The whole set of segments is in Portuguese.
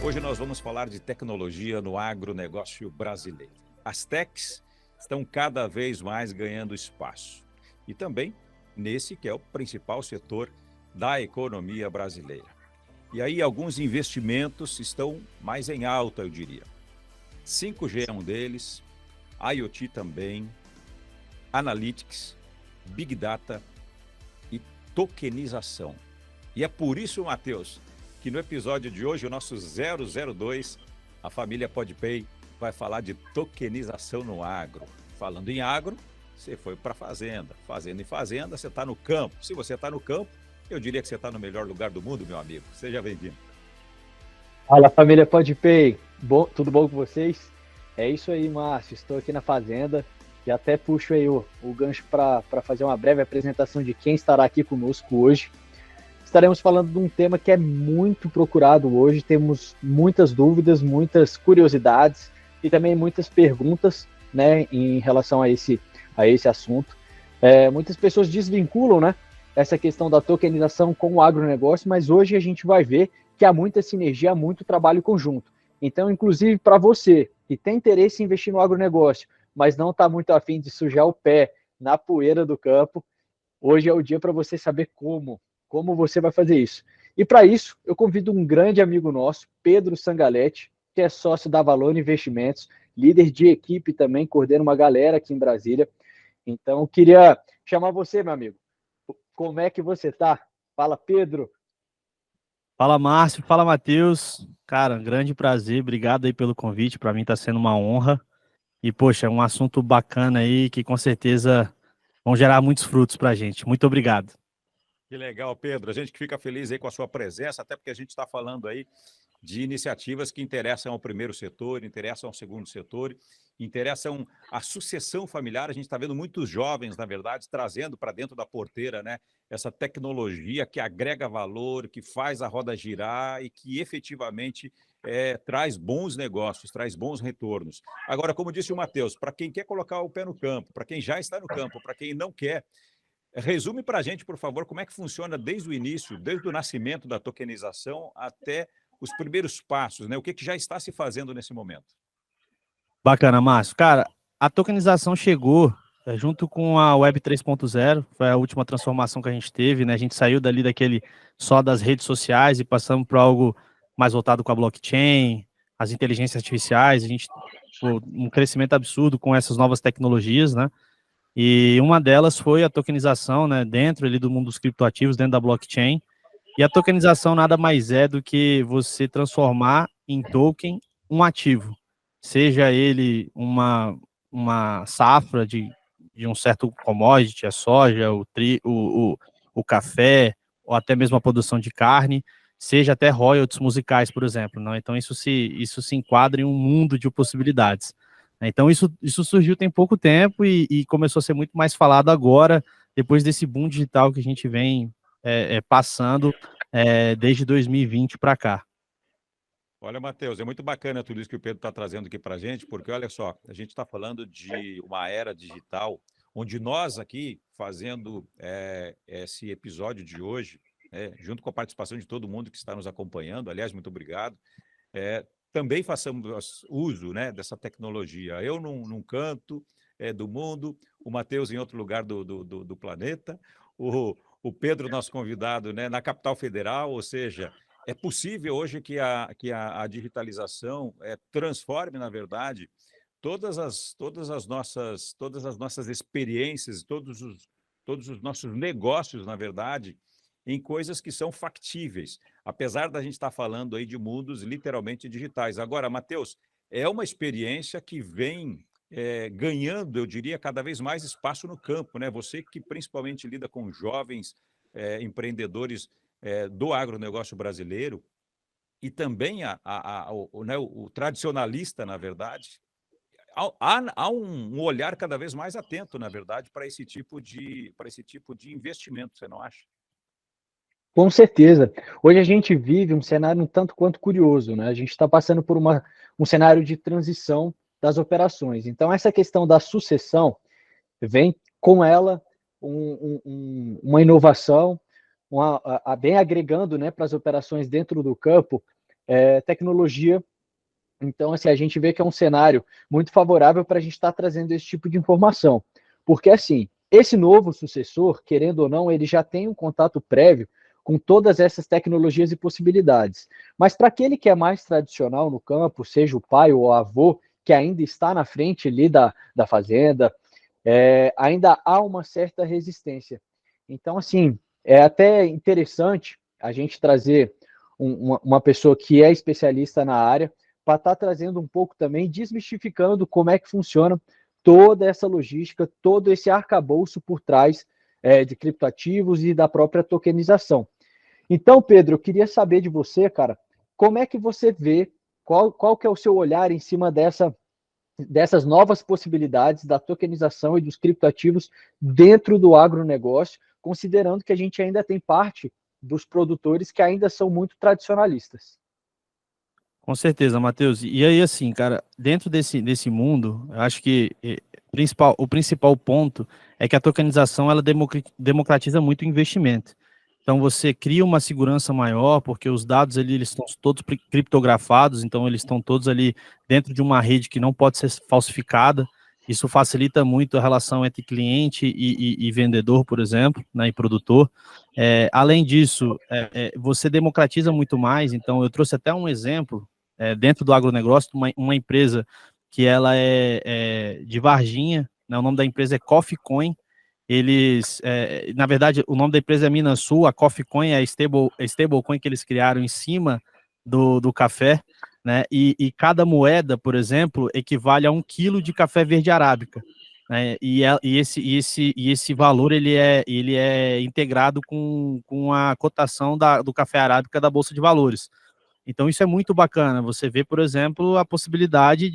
Hoje nós vamos falar de tecnologia no agronegócio brasileiro. As techs estão cada vez mais ganhando espaço. E também nesse que é o principal setor da economia brasileira. E aí alguns investimentos estão mais em alta, eu diria. 5G é um deles, IoT também, Analytics, Big Data e tokenização. E é por isso, Matheus, que no episódio de hoje, o nosso 002, a família PodPay vai falar de tokenização no agro. Falando em agro, você foi para a fazenda. Fazenda em fazenda, você está no campo. Se você está no campo, eu diria que você está no melhor lugar do mundo, meu amigo. Seja bem-vindo. Fala, família PodPay. Tudo bom com vocês? É isso aí, Márcio. Estou aqui na fazenda e até puxo aí o gancho para fazer uma breve apresentação de quem estará aqui conosco hoje. Estaremos falando de um tema que é muito procurado hoje, temos muitas dúvidas, muitas curiosidades e também muitas perguntas, né, em relação a esse assunto. Muitas pessoas desvinculam, né, essa questão da tokenização com o agronegócio, mas hoje a gente vai ver que há muita sinergia, há muito trabalho conjunto. Então, inclusive para você que tem interesse em investir no agronegócio, mas não está muito afim de sujar o pé na poeira do campo, hoje é o dia para você saber como você vai fazer isso. E para isso, eu convido um grande amigo nosso, Pedro Sangaletti, que é sócio da Valor Investimentos, líder de equipe também, coordena uma galera aqui em Brasília. Então, eu queria chamar você, meu amigo. Como é que você está? Fala, Pedro. Fala, Márcio. Fala, Matheus. Cara, um grande prazer. Obrigado aí pelo convite. Para mim está sendo uma honra. E, poxa, é um assunto bacana aí que com certeza vão gerar muitos frutos para a gente. Muito obrigado. Que legal, Pedro. A gente que fica feliz aí com a sua presença, até porque a gente está falando aí de iniciativas que interessam ao primeiro setor, interessam ao segundo setor, interessam à sucessão familiar. A gente está vendo muitos jovens, na verdade, trazendo para dentro da porteira, né, essa tecnologia que agrega valor, que faz a roda girar e que efetivamente traz bons negócios, traz bons retornos. Agora, como disse o Matheus, para quem quer colocar o pé no campo, para quem já está no campo, para quem não quer, resume para a gente, por favor, como é que funciona desde o início, desde o nascimento da tokenização até os primeiros passos, né? O que já está se fazendo nesse momento? Bacana, Márcio. Cara, a tokenização chegou junto com a Web 3.0, foi a última transformação que a gente teve, né? A gente saiu dali daquele só das redes sociais e passamos para algo mais voltado com a blockchain, as inteligências artificiais, a gente um crescimento absurdo com essas novas tecnologias, né? E uma delas foi a tokenização, né, dentro ali do mundo dos criptoativos, dentro da blockchain. E a tokenização nada mais é do que você transformar em token um ativo, seja ele uma safra de um certo commodity, a soja, o café, ou até mesmo a produção de carne, seja até royalties musicais, por exemplo. Não? Então isso se enquadra em um mundo de possibilidades. Então, isso surgiu tem pouco tempo e começou a ser muito mais falado agora, depois desse boom digital que a gente vem passando desde 2020 para cá. Olha, Matheus, é muito bacana tudo isso que o Pedro está trazendo aqui para a gente, porque olha só, a gente está falando de uma era digital, onde nós aqui, fazendo esse episódio de hoje, junto com a participação de todo mundo que está nos acompanhando, aliás, muito obrigado, também façamos uso, né, dessa tecnologia. Eu num canto do mundo, o Matheus em outro lugar do planeta, o Pedro, nosso convidado, né, na capital federal, ou seja, é possível hoje que a digitalização transforme, na verdade, todas as nossas experiências, todos os nossos negócios, na verdade, em coisas que são factíveis, apesar da gente estar falando aí de mundos literalmente digitais. Agora, Matheus, é uma experiência que vem ganhando, eu diria, cada vez mais espaço no campo, né? Você que principalmente lida com jovens empreendedores do agronegócio brasileiro e também o tradicionalista, na verdade, há um olhar cada vez mais atento, na verdade, para esse tipo de investimento, você não acha? Com certeza. Hoje a gente vive um cenário um tanto quanto curioso, né? A gente está passando por um cenário de transição das operações. Então, essa questão da sucessão vem com ela uma inovação, bem agregando, né, para as operações dentro do campo, tecnologia. Então, assim, a gente vê que é um cenário muito favorável para a gente estar trazendo esse tipo de informação. Porque, assim, esse novo sucessor, querendo ou não, ele já tem um contato prévio com todas essas tecnologias e possibilidades. Mas para aquele que é mais tradicional no campo, seja o pai ou o avô, que ainda está na frente ali da fazenda, ainda há uma certa resistência. Então, assim, é até interessante a gente trazer uma pessoa que é especialista na área, para estar trazendo um pouco também, desmistificando como é que funciona toda essa logística, todo esse arcabouço por trás de criptoativos e da própria tokenização. Então, Pedro, eu queria saber de você, cara, como é que você vê, qual que é o seu olhar em cima dessas novas possibilidades da tokenização e dos criptoativos dentro do agronegócio, considerando que a gente ainda tem parte dos produtores que ainda são muito tradicionalistas. Com certeza, Matheus. E aí, assim, cara, dentro desse mundo, eu acho que o principal ponto é que a tokenização, ela democratiza muito o investimento. Então, você cria uma segurança maior, porque os dados ali, eles estão todos criptografados, então eles estão todos ali dentro de uma rede que não pode ser falsificada. Isso facilita muito a relação entre cliente e vendedor, por exemplo, né, e produtor. Além disso, você democratiza muito mais. Então, eu trouxe até um exemplo, dentro do agronegócio, uma empresa que ela é de Varginha, né, o nome da empresa é Coffee Coin. Eles, na verdade, o nome da empresa é Minasul, a Coffee Coin é a stablecoin que eles criaram em cima do café, né? E cada moeda, por exemplo, equivale a 1 quilo de café verde arábica, né? E esse valor ele é integrado com a cotação do café arábica da Bolsa de Valores. Então, isso é muito bacana. Você vê, por exemplo, a possibilidade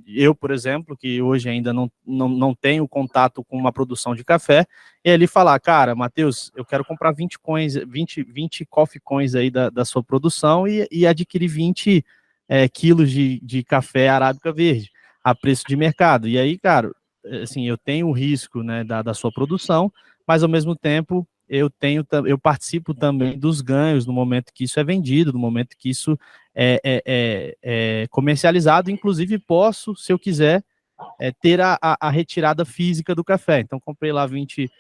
eu, por exemplo, que hoje ainda não tenho contato com uma produção de café, e ali falar, cara, Matheus, eu quero comprar 20 coffee coins aí da sua produção e adquirir 20 quilos de café arábica verde a preço de mercado. E aí, cara, assim, eu tenho o risco, né, da sua produção, mas ao mesmo tempo eu participo também dos ganhos no momento que isso é vendido, no momento que isso é comercializado, inclusive posso, se eu quiser, ter a retirada física do café. Então, comprei lá 20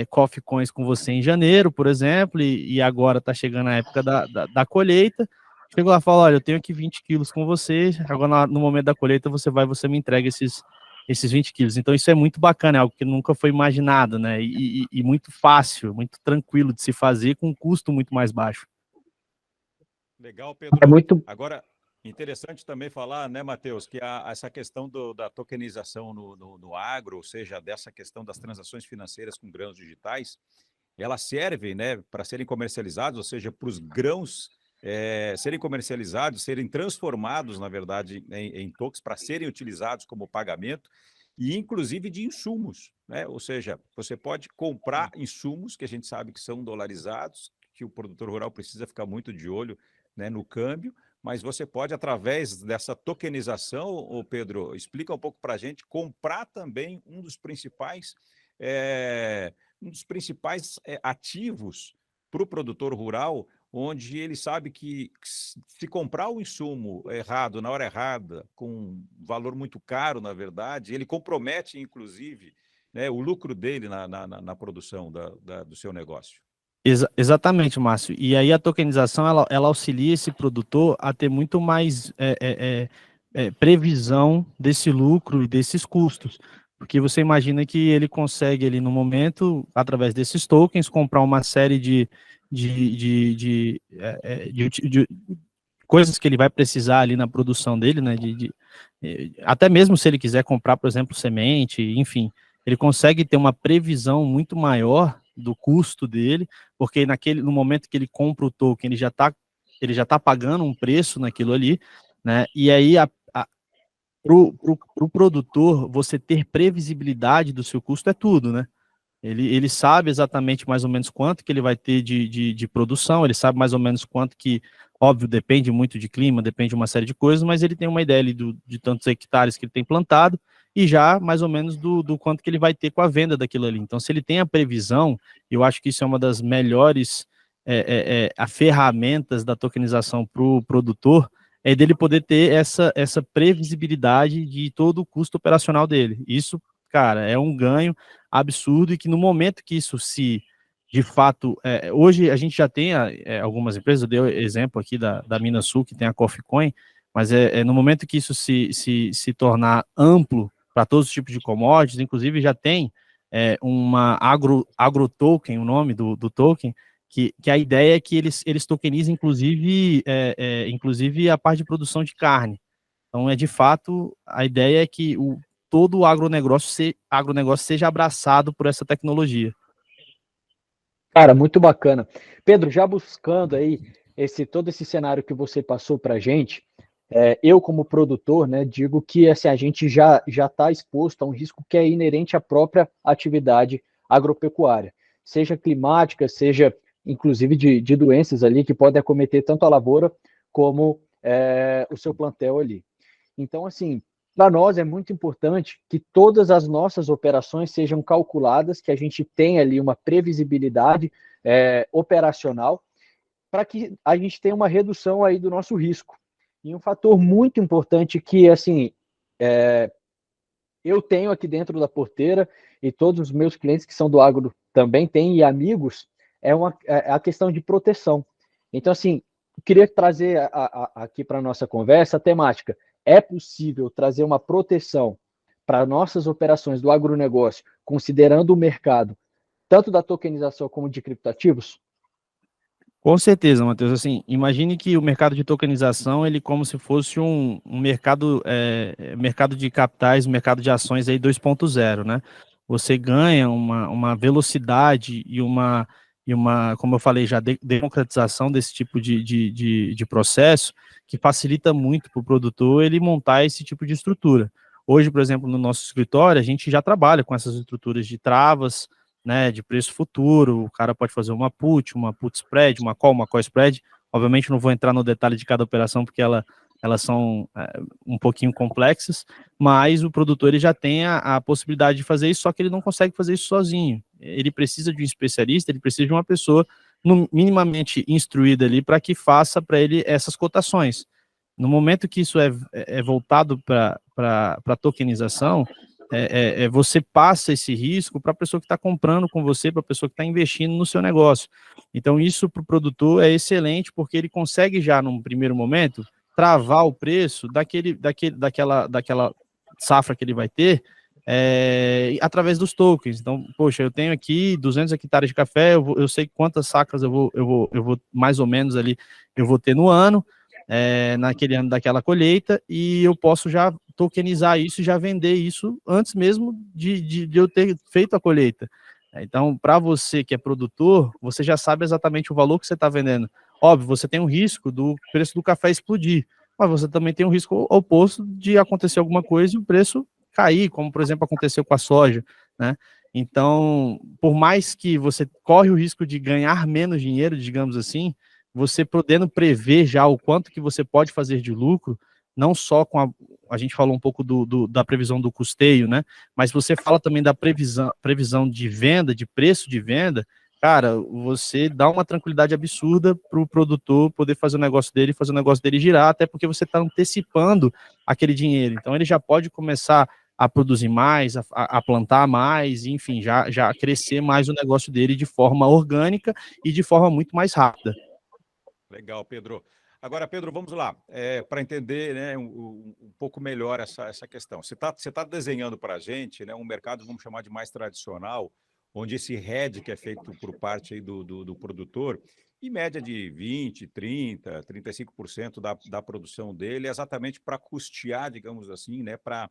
coffee coins com você em janeiro, por exemplo, e agora está chegando a época da colheita. Chego lá e falo, olha, eu tenho aqui 20 quilos com você, agora no momento da colheita você me entrega esses 20 quilos. Então, isso é muito bacana, é algo que nunca foi imaginado, né? E muito fácil, muito tranquilo de se fazer, com um custo muito mais baixo. Legal, Pedro. É muito... Agora, interessante também falar, né, Matheus, que essa questão da tokenização no agro, ou seja, dessa questão das transações financeiras com grãos digitais, ela serve, né, para serem comercializados, ou seja, para os grãos serem comercializados, serem transformados, na verdade, em tokens, para serem utilizados como pagamento, e inclusive de insumos, né? Ou seja, você pode comprar insumos que a gente sabe que são dolarizados, que o produtor rural precisa ficar muito de olho, né, no câmbio, mas você pode, através dessa tokenização, ô Pedro, explica um pouco para a gente, comprar também um dos principais ativos para o produtor rural, onde ele sabe que se comprar o insumo errado, na hora errada, com valor muito caro, na verdade, ele compromete, inclusive, né, o lucro dele na produção do seu negócio. Exatamente, Márcio. E aí a tokenização, ela auxilia esse produtor a ter muito mais previsão desse lucro e desses custos. Porque você imagina que ele consegue, ali, no momento, através desses tokens, comprar uma série de coisas que ele vai precisar ali na produção dele, né? Até mesmo se ele quiser comprar, por exemplo, semente, enfim, ele consegue ter uma previsão muito maior do custo dele, porque no momento que ele compra o token, ele já tá pagando um preço naquilo ali, né? E aí pro produtor, você ter previsibilidade do seu custo é tudo, né? Ele sabe exatamente mais ou menos quanto que ele vai ter de produção, ele sabe mais ou menos quanto que, óbvio, depende muito de clima, depende de uma série de coisas, mas ele tem uma ideia ali de tantos hectares que ele tem plantado e já mais ou menos do quanto que ele vai ter com a venda daquilo ali. Então, se ele tem a previsão, eu acho que isso é uma das melhores a ferramentas da tokenização para o produtor é dele poder ter essa previsibilidade de todo o custo operacional dele. Isso, cara, é um ganho absurdo e que no momento que isso se, de fato, hoje a gente já tem algumas empresas, eu dei o exemplo aqui da Minasul, que tem a Coffee Coin, mas no momento que isso se tornar amplo para todos os tipos de commodities, inclusive já tem uma agrotoken, o nome do token, que a ideia é que eles tokenizem, inclusive a parte de produção de carne. Então, de fato, a ideia é que todo o agronegócio seja abraçado por essa tecnologia. Cara, muito bacana. Pedro, já buscando aí todo esse cenário que você passou para a gente, eu como produtor, né, digo que assim, a gente já está exposto a um risco que é inerente à própria atividade agropecuária, seja climática, seja inclusive de doenças ali que podem acometer tanto a lavoura como o seu plantel ali. Então, assim, para nós é muito importante que todas as nossas operações sejam calculadas, que a gente tenha ali uma previsibilidade operacional, para que a gente tenha uma redução aí do nosso risco. E um fator muito importante que, assim, eu tenho aqui dentro da porteira, e todos os meus clientes que são do agro também têm, e amigos, é a questão de proteção. Então, assim, queria trazer aqui para a nossa conversa a temática. É possível trazer uma proteção para nossas operações do agronegócio, considerando o mercado, tanto da tokenização como de criptoativos? Com certeza, Matheus. Assim, imagine que o mercado de tokenização, ele como se fosse um mercado, mercado de capitais, mercado de ações aí 2.0, né? Você ganha uma velocidade e como eu falei já, democratização desse tipo de processo que facilita muito para o produtor ele montar esse tipo de estrutura. Hoje, por exemplo, no nosso escritório, a gente já trabalha com essas estruturas de travas, né, de preço futuro, o cara pode fazer uma put spread, uma call spread. Obviamente não vou entrar no detalhe de cada operação porque elas são um pouquinho complexas, mas o produtor ele já tem a possibilidade de fazer isso, só que ele não consegue fazer isso sozinho. Ele precisa de um especialista, ele precisa de uma pessoa minimamente instruída ali para que faça para ele essas cotações. No momento que isso é voltado para a tokenização, você passa esse risco para a pessoa que está comprando com você, para a pessoa que está investindo no seu negócio. Então, isso para o produtor é excelente, porque ele consegue já, num primeiro momento, travar o preço daquela safra que ele vai ter através dos tokens. Então, poxa, eu tenho aqui 200 hectares de café, eu sei quantas sacras eu vou mais ou menos ali, eu vou ter no ano, naquele ano daquela colheita, e eu posso já tokenizar isso e já vender isso antes mesmo de eu ter feito a colheita. Então, para você que é produtor, você já sabe exatamente o valor que você está vendendo. Óbvio, você tem um risco do preço do café explodir, mas você também tem um risco oposto de acontecer alguma coisa e o preço cair, como, por exemplo, aconteceu com a soja, né? Então, por mais que você corre o risco de ganhar menos dinheiro, digamos assim, você podendo prever já o quanto que você pode fazer de lucro, não só com a gente falou um pouco da previsão do custeio, né? Mas você fala também da previsão de venda, de preço de venda, cara, você dá uma tranquilidade absurda para o produtor poder fazer o negócio dele girar, até porque você está antecipando aquele dinheiro. Então ele já pode começar a produzir mais, a plantar mais, enfim, já crescer mais o negócio dele de forma orgânica e de forma muito mais rápida. Legal, Pedro. Agora, Pedro, vamos lá, para entender, né, um pouco melhor essa questão. Você tá desenhando para a gente, né, um mercado, vamos chamar de mais tradicional, onde esse hedge que é feito por parte aí do produtor, em média de 20, 30, 35% da produção dele, é exatamente para custear, digamos assim, né, para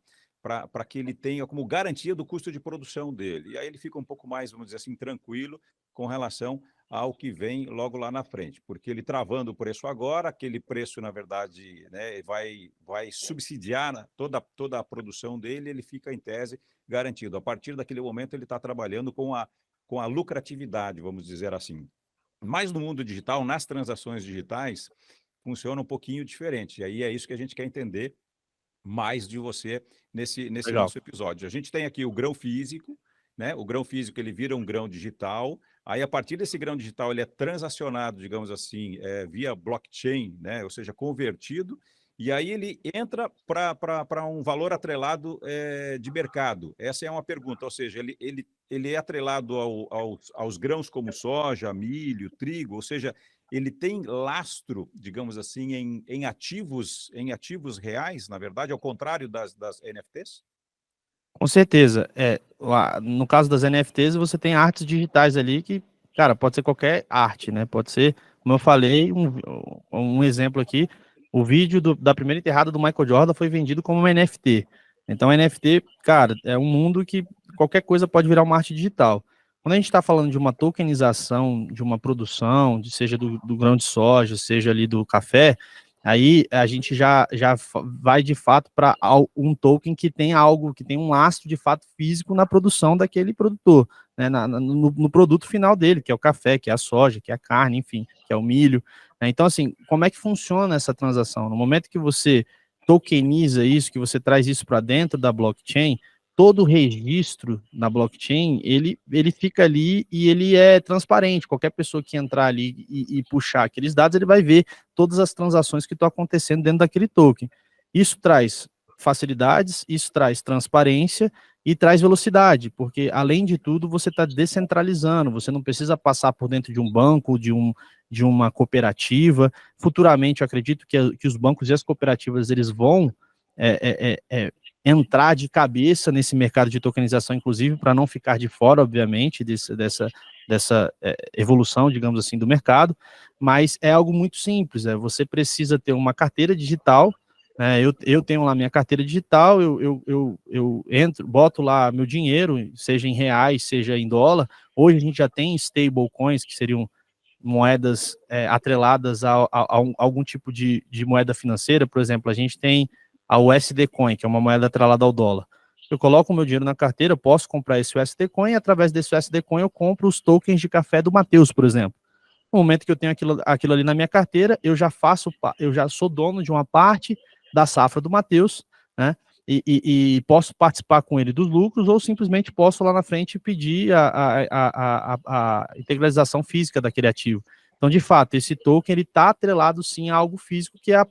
que ele tenha como garantia do custo de produção dele. E aí ele fica um pouco mais, vamos dizer assim, tranquilo com relação ao que vem logo lá na frente, porque ele travando o preço agora, aquele preço, na verdade, né, vai subsidiar toda a produção dele, ele fica, em tese, garantido. A partir daquele momento, ele está trabalhando com a lucratividade, vamos dizer assim. Mas no mundo digital, nas transações digitais, funciona um pouquinho diferente. E aí é isso que a gente quer entender mais de você nesse Legal. nosso episódio. A gente tem aqui o grão físico, né? O grão físico ele vira um grão digital. Aí, a partir desse grão digital, ele é transacionado, digamos assim, via blockchain, né? Ou seja, convertido. E aí ele entra para um valor atrelado de mercado. Essa é uma pergunta, ou seja, ele é atrelado aos grãos como soja, milho, trigo, ou seja, ele tem lastro, digamos assim, em ativos reais, na verdade, ao contrário das NFTs? Com certeza. No caso das NFTs, você tem artes digitais ali que, cara, pode ser qualquer arte, né? Pode ser, como eu falei, um exemplo aqui, o vídeo da primeira enterrada do Michael Jordan foi vendido como uma NFT. Então, NFT, cara, é um mundo que qualquer coisa pode virar uma arte digital. Quando a gente está falando de uma tokenização, de uma produção, seja do grão de soja, seja ali do café, aí a gente já vai de fato para um token que tem algo, que tem um lastro de fato físico na produção daquele produtor, né, no produto final dele, que é o café, que é a soja, que é a carne, enfim, que é o milho. Né? Então, assim, como é que funciona essa transação? No momento que você tokeniza isso, que você traz isso para dentro da blockchain, todo o registro na blockchain, ele fica ali e ele é transparente. Qualquer pessoa que entrar ali e puxar aqueles dados, ele vai ver todas as transações que estão acontecendo dentro daquele token. Isso traz facilidades, isso traz transparência e traz velocidade, porque além de tudo você está descentralizando, você não precisa passar por dentro de um banco, de uma cooperativa. Futuramente eu acredito que os bancos e as cooperativas eles vão entrar de cabeça nesse mercado de tokenização, inclusive para não ficar de fora, obviamente, dessa evolução, digamos assim, do mercado, mas é algo muito simples, você precisa ter uma carteira digital, né, eu tenho lá minha carteira digital, eu entro, boto lá meu dinheiro, seja em reais, seja em dólar. Hoje a gente já tem stablecoins, que seriam moedas atreladas a algum tipo de moeda financeira. Por exemplo, a gente tem a USD Coin, que é uma moeda atrelada ao dólar. Eu coloco o meu dinheiro na carteira, posso comprar esse USD Coin, e através desse USD Coin eu compro os tokens de café do Matheus, por exemplo. No momento que eu tenho aquilo ali na minha carteira, eu já sou dono de uma parte da safra do Matheus, né? E posso participar com ele dos lucros, ou simplesmente posso lá na frente pedir a integralização física daquele ativo. Então, de fato, esse token ele está atrelado sim a algo físico, que é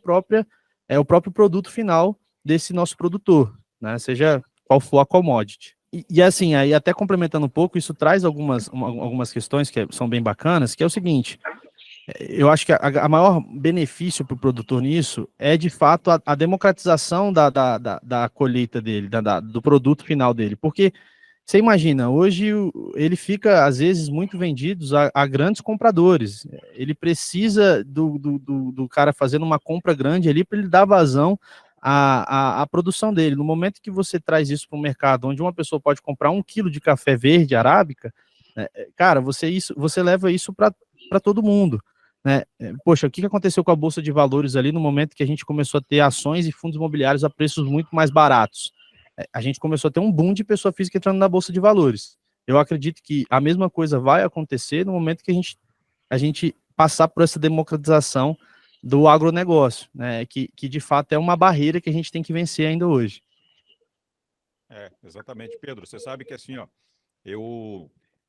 o próprio produto final desse nosso produtor, né? Seja qual for a commodity. E assim, aí até complementando um pouco, isso traz algumas questões que são bem bacanas, que é o seguinte: eu acho que a maior benefício para o produtor nisso é, de fato, a democratização da colheita dele, do produto final dele. Porque você imagina, hoje ele fica, às vezes, muito vendido a grandes compradores. Ele precisa do cara fazendo uma compra grande ali para ele dar vazão à produção dele. No momento que você traz isso para o mercado, onde uma pessoa pode comprar 1 quilo de café verde arábica, né, cara, você leva isso para todo mundo. Né? Poxa, o que aconteceu com a Bolsa de Valores ali no momento que a gente começou a ter ações e fundos imobiliários a preços muito mais baratos? A gente começou a ter um boom de pessoa física entrando na Bolsa de Valores. Eu acredito que a mesma coisa vai acontecer no momento que a gente passar por essa democratização do agronegócio, né? Que de fato é uma barreira que a gente tem que vencer ainda hoje. Exatamente, Pedro. Você sabe que assim, ó,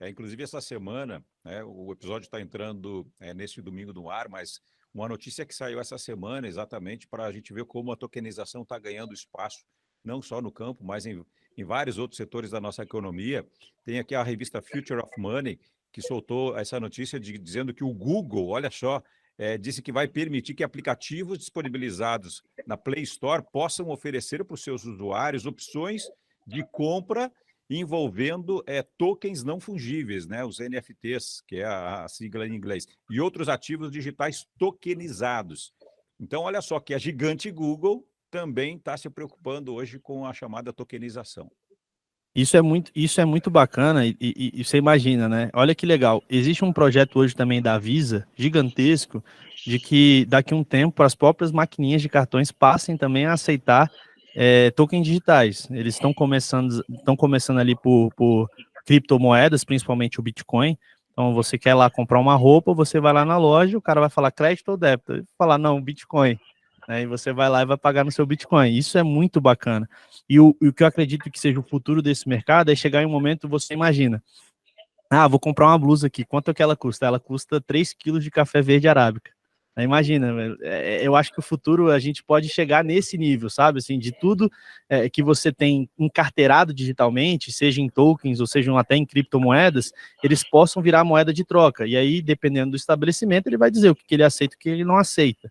inclusive essa semana, né, o episódio está entrando nesse domingo no ar, mas uma notícia que saiu essa semana exatamente para a gente ver como a tokenização está ganhando espaço, não só no campo, mas em vários outros setores da nossa economia. Tem aqui a revista Future of Money, que soltou essa notícia dizendo que o Google, olha só, disse que vai permitir que aplicativos disponibilizados na Play Store possam oferecer para os seus usuários opções de compra envolvendo tokens não fungíveis, né? Os NFTs, que é a sigla em inglês, e outros ativos digitais tokenizados. Então, olha só que a gigante Google também está se preocupando hoje com a chamada tokenização. Isso é muito bacana e você imagina, né? Olha que legal. Existe um projeto hoje também da Visa, gigantesco, de que daqui a um tempo as próprias maquininhas de cartões passem também a aceitar tokens digitais. Eles estão começando ali por criptomoedas, principalmente o Bitcoin. Então, você quer lá comprar uma roupa, você vai lá na loja, o cara vai falar crédito ou débito? Ele vai falar, não, Bitcoin. né? E você vai lá e vai pagar no seu Bitcoin. Isso é muito bacana. E o que eu acredito que seja o futuro desse mercado é chegar em um momento, você imagina, vou comprar uma blusa aqui, quanto é que ela custa? Ela custa 3 quilos de café verde arábica. Imagina, eu acho que o futuro a gente pode chegar nesse nível, sabe? Assim, de tudo que você tem encarteirado digitalmente, seja em tokens ou seja até em criptomoedas, eles possam virar moeda de troca. E aí, dependendo do estabelecimento, ele vai dizer o que ele aceita e o que ele não aceita.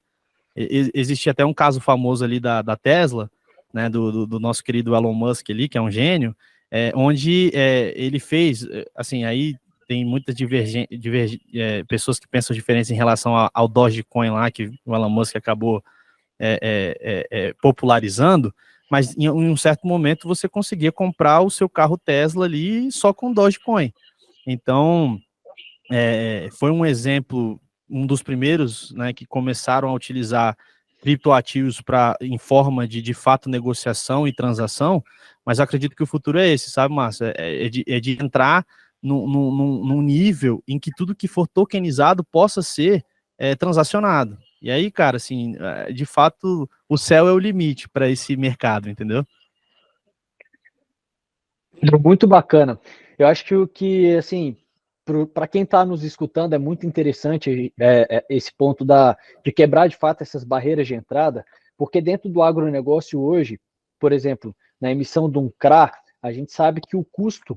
Existe até um caso famoso ali da Tesla, né, do nosso querido Elon Musk ali, que é um gênio, onde ele fez, assim, aí tem muitas pessoas que pensam diferentes em relação ao Dogecoin lá, que o Elon Musk acabou popularizando, mas em um certo momento você conseguia comprar o seu carro Tesla ali só com Dogecoin. Então, foi um exemplo, um dos primeiros, né, que começaram a utilizar criptoativos em forma de fato negociação e transação, mas acredito que o futuro é esse, sabe, Márcio? De entrar num nível em que tudo que for tokenizado possa ser transacionado. E aí, cara, assim, de fato, o céu é o limite para esse mercado, entendeu? Muito bacana. Eu acho que o que, assim, para quem está nos escutando, é muito interessante esse ponto de quebrar de fato essas barreiras de entrada, porque dentro do agronegócio hoje, por exemplo, na emissão de um CRA, a gente sabe que o custo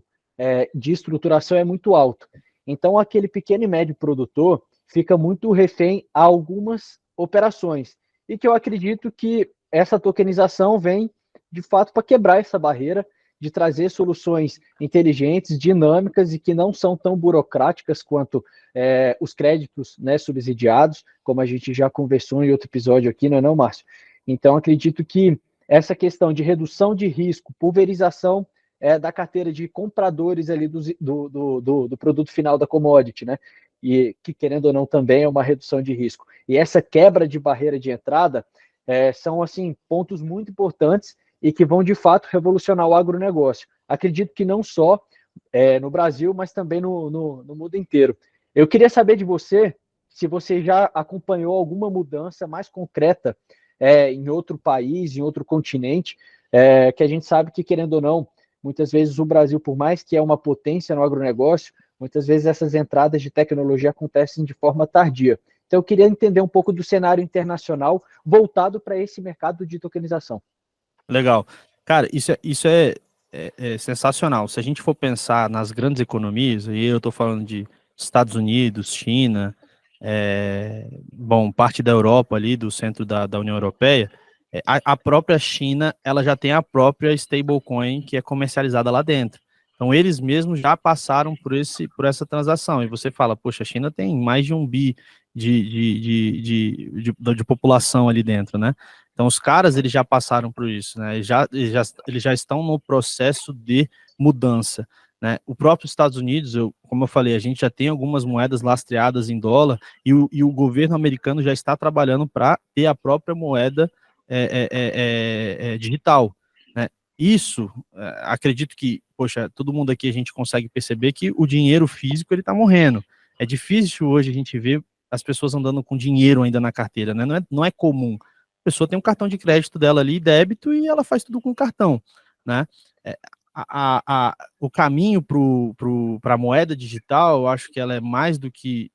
de estruturação é muito alto. Então, aquele pequeno e médio produtor fica muito refém a algumas operações. E que eu acredito que essa tokenização vem, de fato, para quebrar essa barreira, de trazer soluções inteligentes, dinâmicas e que não são tão burocráticas quanto os créditos, né, subsidiados, como a gente já conversou em outro episódio aqui, não é não, Márcio? Então, acredito que essa questão de redução de risco, pulverização da carteira de compradores ali do produto final da commodity, né? E que, querendo ou não, também é uma redução de risco. E essa quebra de barreira de entrada são, assim, pontos muito importantes e que vão, de fato, revolucionar o agronegócio. Acredito que não só no Brasil, mas também no mundo inteiro. Eu queria saber de você se você já acompanhou alguma mudança mais concreta em outro país, em outro continente, que a gente sabe que, querendo ou não, muitas vezes o Brasil, por mais que é uma potência no agronegócio, muitas vezes essas entradas de tecnologia acontecem de forma tardia. Então, eu queria entender um pouco do cenário internacional voltado para esse mercado de tokenização. Legal. Cara, isso é sensacional. Se a gente for pensar nas grandes economias, e eu estou falando de Estados Unidos, China, parte da Europa ali, do centro da União Europeia, a própria China, ela já tem a própria stablecoin que é comercializada lá dentro. Então, eles mesmos já passaram por essa transação. E você fala, poxa, a China tem mais de 1 bi de população ali dentro, né? Então, os caras, eles já passaram por isso, né? Eles já estão no processo de mudança, né? O próprio Estados Unidos, como eu falei, a gente já tem algumas moedas lastreadas em dólar e o governo americano já está trabalhando para ter a própria moeda digital, né? Isso, acredito que, poxa, todo mundo aqui a gente consegue perceber que o dinheiro físico, ele está morrendo. É difícil hoje a gente ver as pessoas andando com dinheiro ainda na carteira, né? Não é comum. A pessoa tem um cartão de crédito dela ali, débito, e ela faz tudo com cartão, né? O caminho para a moeda digital, eu acho que ela é mais do que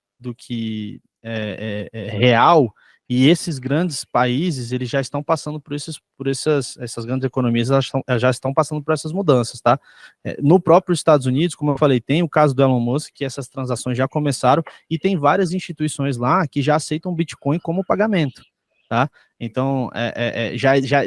real, e esses grandes países, eles já estão passando por essas grandes economias, elas já estão passando por essas mudanças, tá? No próprio Estados Unidos, como eu falei, tem o caso do Elon Musk, que essas transações já começaram, e tem várias instituições lá que já aceitam Bitcoin como pagamento, tá? Então,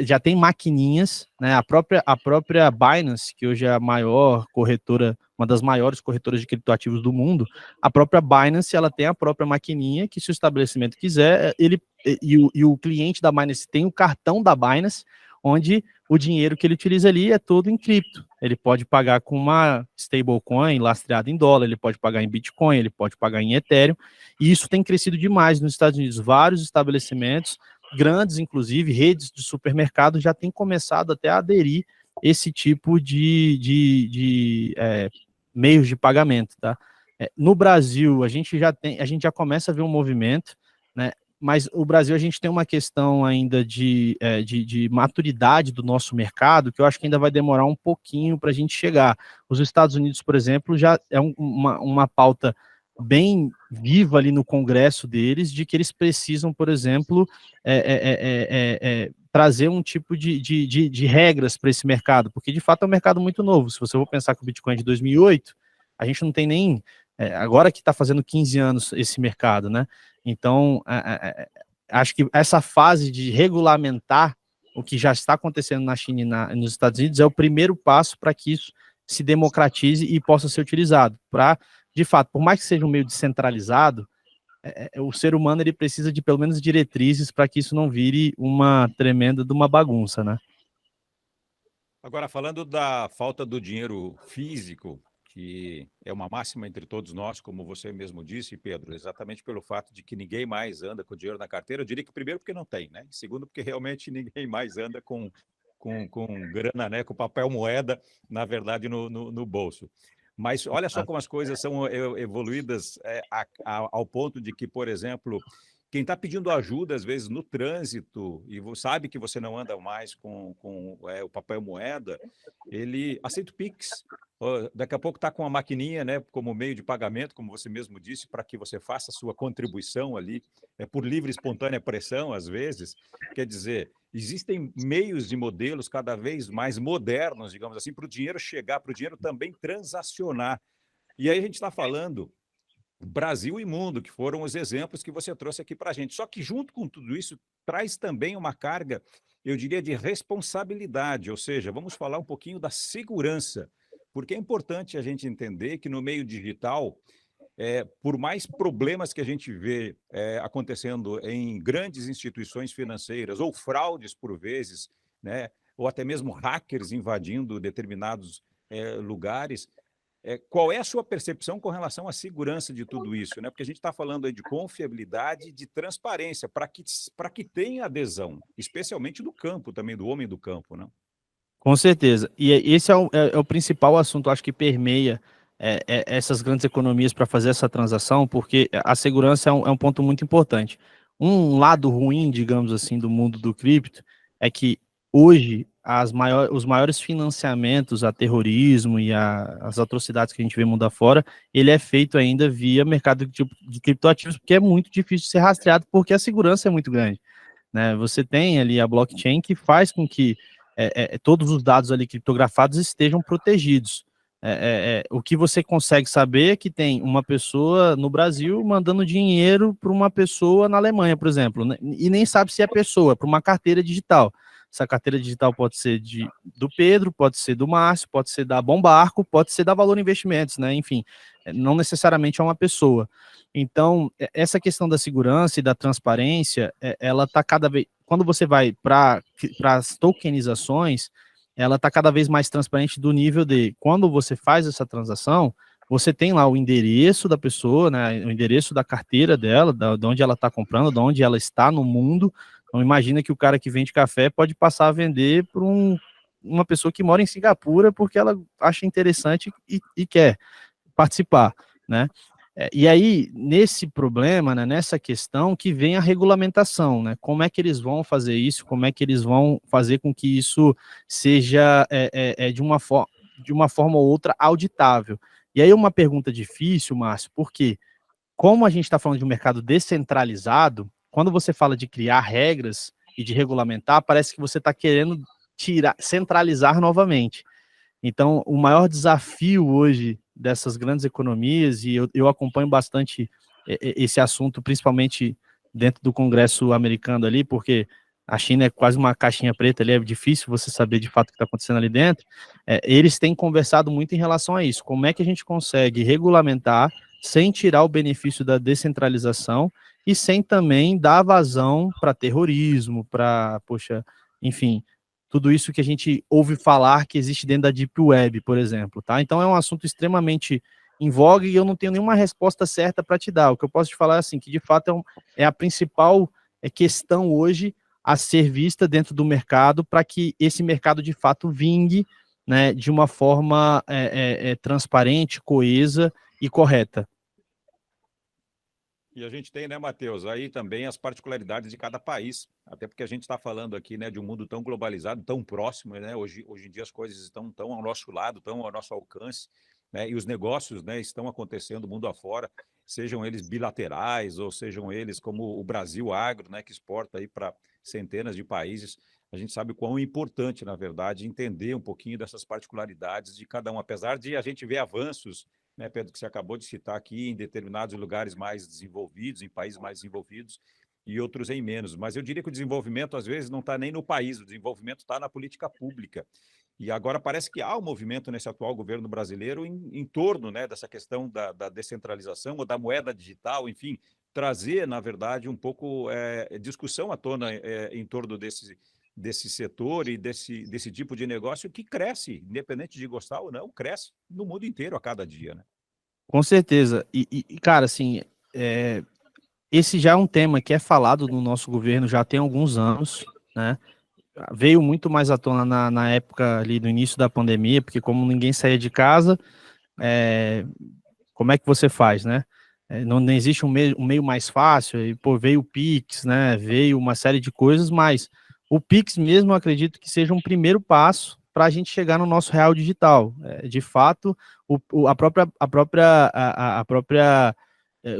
já tem maquininhas, né? A própria Binance, que hoje é a maior corretora, uma das maiores corretoras de criptoativos do mundo, a própria Binance, ela tem a própria maquininha que, se o estabelecimento quiser, e o cliente da Binance tem o cartão da Binance, onde o dinheiro que ele utiliza ali é todo em cripto. Ele pode pagar com uma stablecoin lastreada em dólar, ele pode pagar em Bitcoin, ele pode pagar em Ethereum, e isso tem crescido demais nos Estados Unidos. Vários estabelecimentos, grandes, inclusive, redes de supermercado, já têm começado até a aderir esse tipo de meios de pagamento, tá? No Brasil, a gente já começa a ver um movimento, né? mas o Brasil, a gente tem uma questão ainda de maturidade do nosso mercado, que eu acho que ainda vai demorar um pouquinho para a gente chegar. Os Estados Unidos, por exemplo, já é uma pauta bem viva ali no Congresso deles, de que eles precisam, por exemplo, trazer um tipo de regras para esse mercado, porque de fato é um mercado muito novo. Se você for pensar que o Bitcoin é de 2008, a gente não tem nem, agora que está fazendo 15 anos esse mercado, né? Então, acho que essa fase de regulamentar o que já está acontecendo na China e nos Estados Unidos é o primeiro passo para que isso se democratize e possa ser utilizado. Para, de fato, por mais que seja um meio descentralizado, o ser humano ele precisa de pelo menos diretrizes para que isso não vire uma tremenda de uma bagunça, né? Agora, falando da falta do dinheiro físico, que é uma máxima entre todos nós, como você mesmo disse, Pedro, exatamente pelo fato de que ninguém mais anda com dinheiro na carteira. Eu diria que primeiro porque não tem, né? Segundo porque realmente ninguém mais anda com grana, né? Com papel moeda, na verdade, no bolso. Mas olha só como as coisas são evoluídas ao ponto de que, por exemplo, quem está pedindo ajuda, às vezes, no trânsito, e sabe que você não anda mais com o papel moeda, ele aceita o Pix. Daqui a pouco está com a maquininha, né, como meio de pagamento, como você mesmo disse, para que você faça a sua contribuição ali, por livre e espontânea pressão, às vezes. Quer dizer, existem meios e modelos cada vez mais modernos, digamos assim, para o dinheiro chegar, para o dinheiro também transacionar. E aí a gente está falando Brasil e mundo, que foram os exemplos que você trouxe aqui para a gente. Só que junto com tudo isso, traz também uma carga, eu diria, de responsabilidade, ou seja, vamos falar um pouquinho da segurança, porque é importante a gente entender que no meio digital, por mais problemas que a gente vê acontecendo em grandes instituições financeiras, ou fraudes por vezes, né, ou até mesmo hackers invadindo determinados lugares, qual é a sua percepção com relação à segurança de tudo isso, né? Porque a gente está falando aí de confiabilidade e de transparência, para que tenha adesão, especialmente do campo também, do homem do campo, né? Com certeza. E esse é o principal assunto, acho que permeia essas grandes economias para fazer essa transação, porque a segurança é um ponto muito importante. Um lado ruim, digamos assim, do mundo do cripto é que hoje os maiores financiamentos a terrorismo e as atrocidades que a gente vê mundo afora, ele é feito ainda via mercado de criptoativos, porque é muito difícil de ser rastreado, porque a segurança é muito grande, né? Você tem ali a blockchain que faz com que todos os dados ali criptografados estejam protegidos. O que você consegue saber é que tem uma pessoa no Brasil mandando dinheiro para uma pessoa na Alemanha, por exemplo, né? E nem sabe se é pessoa, para uma carteira digital. Essa carteira digital pode ser do Pedro, pode ser do Márcio, pode ser da Bom Barco, pode ser da Valor Investimentos, né? Enfim, não necessariamente é uma pessoa. Então, essa questão da segurança e da transparência, ela está cada vez... Quando você vai para as tokenizações, ela está cada vez mais transparente do nível de, quando você faz essa transação, você tem lá o endereço da pessoa, né, o endereço da carteira dela, de onde ela está comprando, de onde ela está no mundo. Então, imagina que o cara que vende café pode passar a vender para uma pessoa que mora em Singapura porque ela acha interessante e quer participar, né? E aí, nesse problema, né, nessa questão, que vem a regulamentação, né? Como é que eles vão fazer isso? Como é que eles vão fazer com que isso seja de uma forma ou outra auditável? E aí uma pergunta difícil, Márcio, porque como a gente está falando de um mercado descentralizado, quando você fala de criar regras e de regulamentar, parece que você está querendo centralizar novamente. Então, o maior desafio hoje dessas grandes economias, e eu acompanho bastante esse assunto, principalmente dentro do Congresso americano ali, porque a China é quase uma caixinha preta ali, é difícil você saber de fato o que está acontecendo ali dentro. Eles têm conversado muito em relação a isso. Como é que a gente consegue regulamentar sem tirar o benefício da descentralização e sem também dar vazão para terrorismo, para, poxa, enfim, tudo isso que a gente ouve falar que existe dentro da Deep Web, por exemplo, tá? Então é um assunto extremamente em voga e eu não tenho nenhuma resposta certa para te dar. O que eu posso te falar é assim, que de fato é a principal questão hoje a ser vista dentro do mercado para que esse mercado de fato vingue, né, de uma forma transparente, coesa e correta. E a gente tem, né, Matheus, aí também as particularidades de cada país, até porque a gente está falando aqui, né, de um mundo tão globalizado, tão próximo, né, hoje em dia as coisas estão tão ao nosso lado, tão ao nosso alcance, né, e os negócios, né, estão acontecendo mundo afora, sejam eles bilaterais ou sejam eles como o Brasil Agro, né, que exporta aí para centenas de países. A gente sabe o quão importante, na verdade, entender um pouquinho dessas particularidades de cada um, apesar de a gente ver avanços, né, Pedro, que você acabou de citar aqui, em determinados lugares mais desenvolvidos, em países mais desenvolvidos, e outros em menos. Mas eu diria que o desenvolvimento, às vezes, não está nem no país, o desenvolvimento está na política pública. E agora parece que há um movimento nesse atual governo brasileiro em torno, né, dessa questão da descentralização ou da moeda digital, enfim, trazer, na verdade, um pouco discussão à tona em torno desse setor e desse tipo de negócio que cresce, independente de gostar ou não, cresce no mundo inteiro a cada dia, né? Com certeza. Cara, assim, esse já é um tema que é falado no nosso governo já tem alguns anos, né? Veio muito mais à tona na época ali do início da pandemia, porque como ninguém saía de casa, como é que você faz, né? Não existe um meio mais fácil, e, pô, veio o Pix, né? Veio uma série de coisas, mas o Pix mesmo eu acredito que seja um primeiro passo para a gente chegar no nosso real digital. De fato, o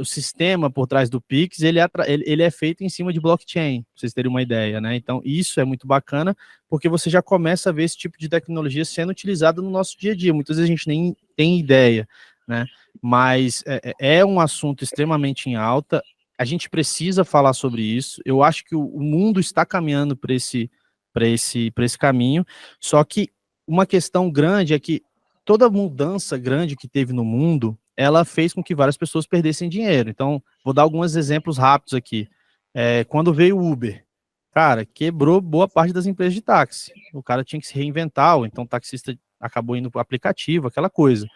sistema por trás do Pix, ele é feito em cima de blockchain, para vocês terem uma ideia, né? Então, isso é muito bacana, porque você já começa a ver esse tipo de tecnologia sendo utilizado no nosso dia a dia. Muitas vezes a gente nem tem ideia, né? Mas é um assunto extremamente em alta, a gente precisa falar sobre isso. Eu acho que o mundo está caminhando para esse caminho, só que uma questão grande é que toda mudança grande que teve no mundo, ela fez com que várias pessoas perdessem dinheiro. Então, vou dar alguns exemplos rápidos aqui. Quando veio o Uber, cara, quebrou boa parte das empresas de táxi. O cara tinha que se reinventar, ou então o taxista acabou indo para o aplicativo, aquela coisa.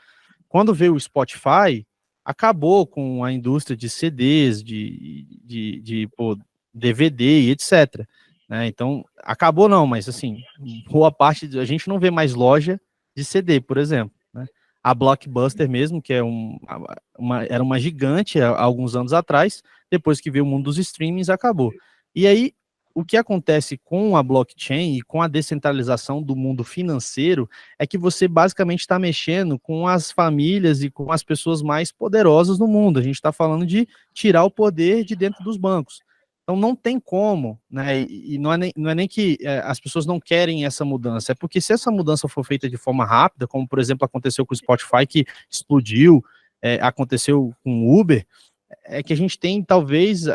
Quando veio o Spotify, acabou com a indústria de CDs, de DVD e etc. Né? Então, acabou não, mas assim, boa parte, a gente não vê mais loja de CD, por exemplo. Né? A Blockbuster mesmo, que era uma gigante há alguns anos atrás, depois que veio o mundo dos streamings, acabou. E aí, o que acontece com a blockchain e com a descentralização do mundo financeiro é que você basicamente está mexendo com as famílias e com as pessoas mais poderosas no mundo. A gente está falando de tirar o poder de dentro dos bancos. Então não tem como, né? E não é nem que as pessoas não querem essa mudança, é porque se essa mudança for feita de forma rápida, como por exemplo aconteceu com o Spotify, que explodiu, aconteceu com o Uber, é que a gente tem, talvez,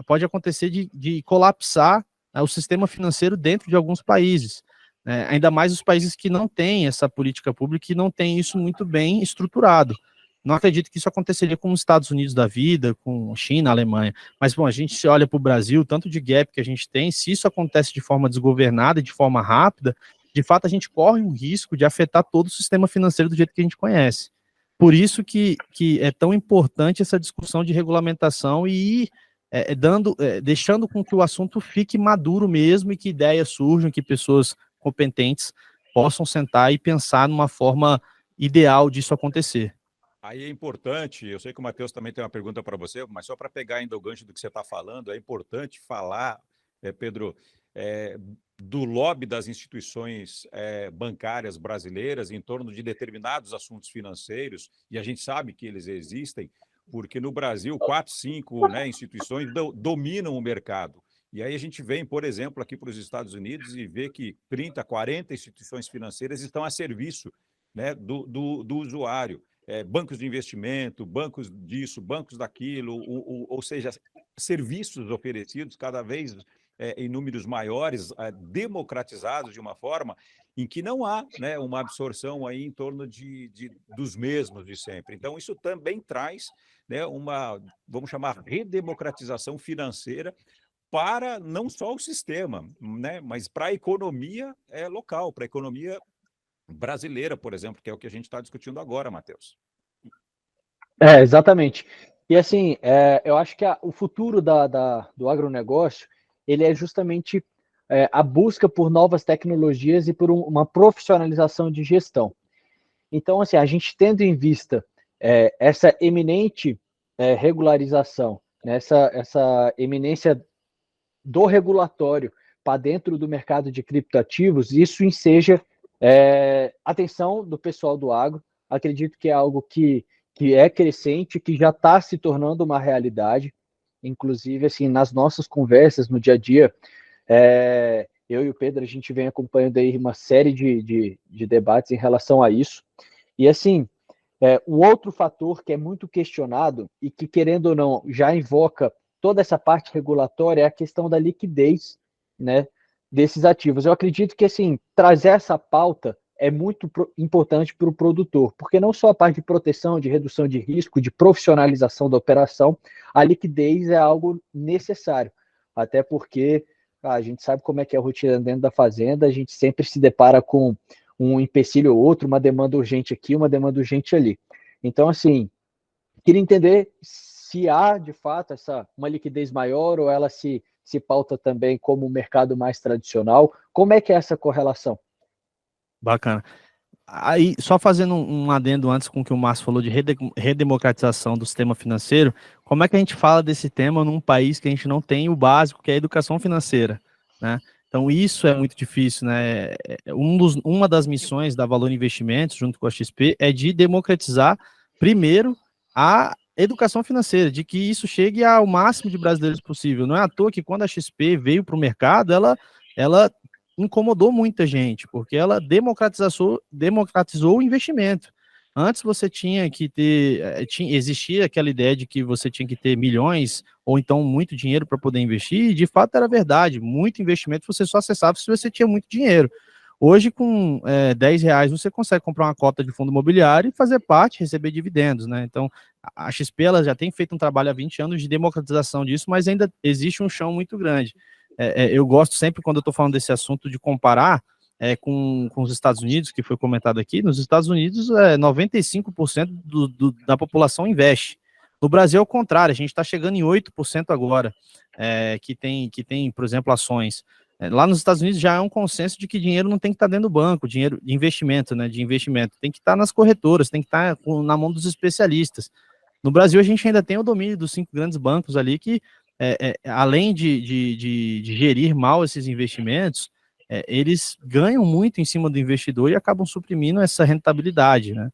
pode acontecer de colapsar o sistema financeiro dentro de alguns países, né? Ainda mais os países que não têm essa política pública e não têm isso muito bem estruturado. Não acredito que isso aconteceria com os Estados Unidos da vida, com China, Alemanha. Mas, bom, a gente se olha para o Brasil, tanto de gap que a gente tem, se isso acontece de forma desgovernada e de forma rápida, de fato a gente corre um risco de afetar todo o sistema financeiro do jeito que a gente conhece. Por isso que é tão importante essa discussão de regulamentação e ir deixando com que o assunto fique maduro mesmo e que ideias surjam, que pessoas competentes possam sentar e pensar numa forma ideal disso acontecer. Aí é importante, eu sei que o Matheus também tem uma pergunta para você, mas só para pegar ainda o gancho do que você está falando, é importante falar, Pedro, do lobby das instituições bancárias brasileiras em torno de determinados assuntos financeiros, e a gente sabe que eles existem, porque no Brasil 4, 5 instituições dominam o mercado. E aí a gente vem, por exemplo, aqui para os Estados Unidos e vê que 30, 40 instituições financeiras estão a serviço, né, do usuário. Bancos de investimento, bancos disso, bancos daquilo, ou seja, serviços oferecidos cada vez em números maiores, democratizados de uma forma em que não há, né, uma absorção aí em torno dos mesmos de sempre. Então, isso também traz, né, vamos chamar, redemocratização financeira para não só o sistema, né, mas para a economia local, para a economia brasileira, por exemplo, que é o que a gente está discutindo agora, Matheus. Exatamente. E assim, eu acho que o futuro do agronegócio, ele é justamente a busca por novas tecnologias e por uma profissionalização de gestão. Então, assim, a gente tendo em vista essa eminente regularização né, essa eminência do regulatório para dentro do mercado de criptoativos, isso enseja atenção do pessoal do agro. Acredito que é algo que é crescente, que já está se tornando uma realidade. Inclusive, assim, nas nossas conversas no dia a dia, eu e o Pedro, a gente vem acompanhando aí uma série de debates em relação a isso. E, assim, um outro fator que é muito questionado e que, querendo ou não, já invoca toda essa parte regulatória é a questão da liquidez, né, desses ativos. Eu acredito que, assim, trazer essa pauta é muito importante para o produtor, porque não só a parte de proteção, de redução de risco, de profissionalização da operação, a liquidez é algo necessário, até porque a gente sabe como é que é a rotina dentro da fazenda, a gente sempre se depara com um empecilho ou outro, uma demanda urgente aqui, uma demanda urgente ali. Então, assim, queria entender se há, de fato, uma liquidez maior ou ela se pauta também como um mercado mais tradicional. Como é que é essa correlação? Bacana. Aí, só fazendo um adendo antes com o que o Márcio falou de redemocratização do sistema financeiro, como é que a gente fala desse tema num país que a gente não tem o básico, que é a educação financeira, né? Então, isso é muito difícil, né? Uma das missões da Valor Investimentos, junto com a XP, é de democratizar, primeiro, a educação financeira, de que isso chegue ao máximo de brasileiros possível. Não é à toa que quando a XP veio para o mercado, ela incomodou muita gente, porque ela democratizou o investimento. Antes você tinha que ter, existia aquela ideia de que você tinha que ter milhões ou então muito dinheiro para poder investir, e de fato era verdade, muito investimento você só acessava se você tinha muito dinheiro. Hoje, com R$ 10, você consegue comprar uma cota de fundo imobiliário e fazer parte, receber dividendos, né? Então, a XP ela já tem feito um trabalho há 20 anos de democratização disso, mas ainda existe um chão muito grande. Eu gosto sempre, quando eu estou falando desse assunto, de comparar com os Estados Unidos, que foi comentado aqui. Nos Estados Unidos, 95% da população investe. No Brasil, é o contrário, a gente está chegando em 8% agora, que tem, por exemplo, ações. Lá nos Estados Unidos já é um consenso de que dinheiro não tem que estar dentro do banco, dinheiro de investimento, né? De investimento, tem que estar nas corretoras, tem que estar na mão dos especialistas. No Brasil, a gente ainda tem o domínio dos 5 grandes bancos ali que, além de gerir mal esses investimentos, eles ganham muito em cima do investidor e acabam suprimindo essa rentabilidade, né?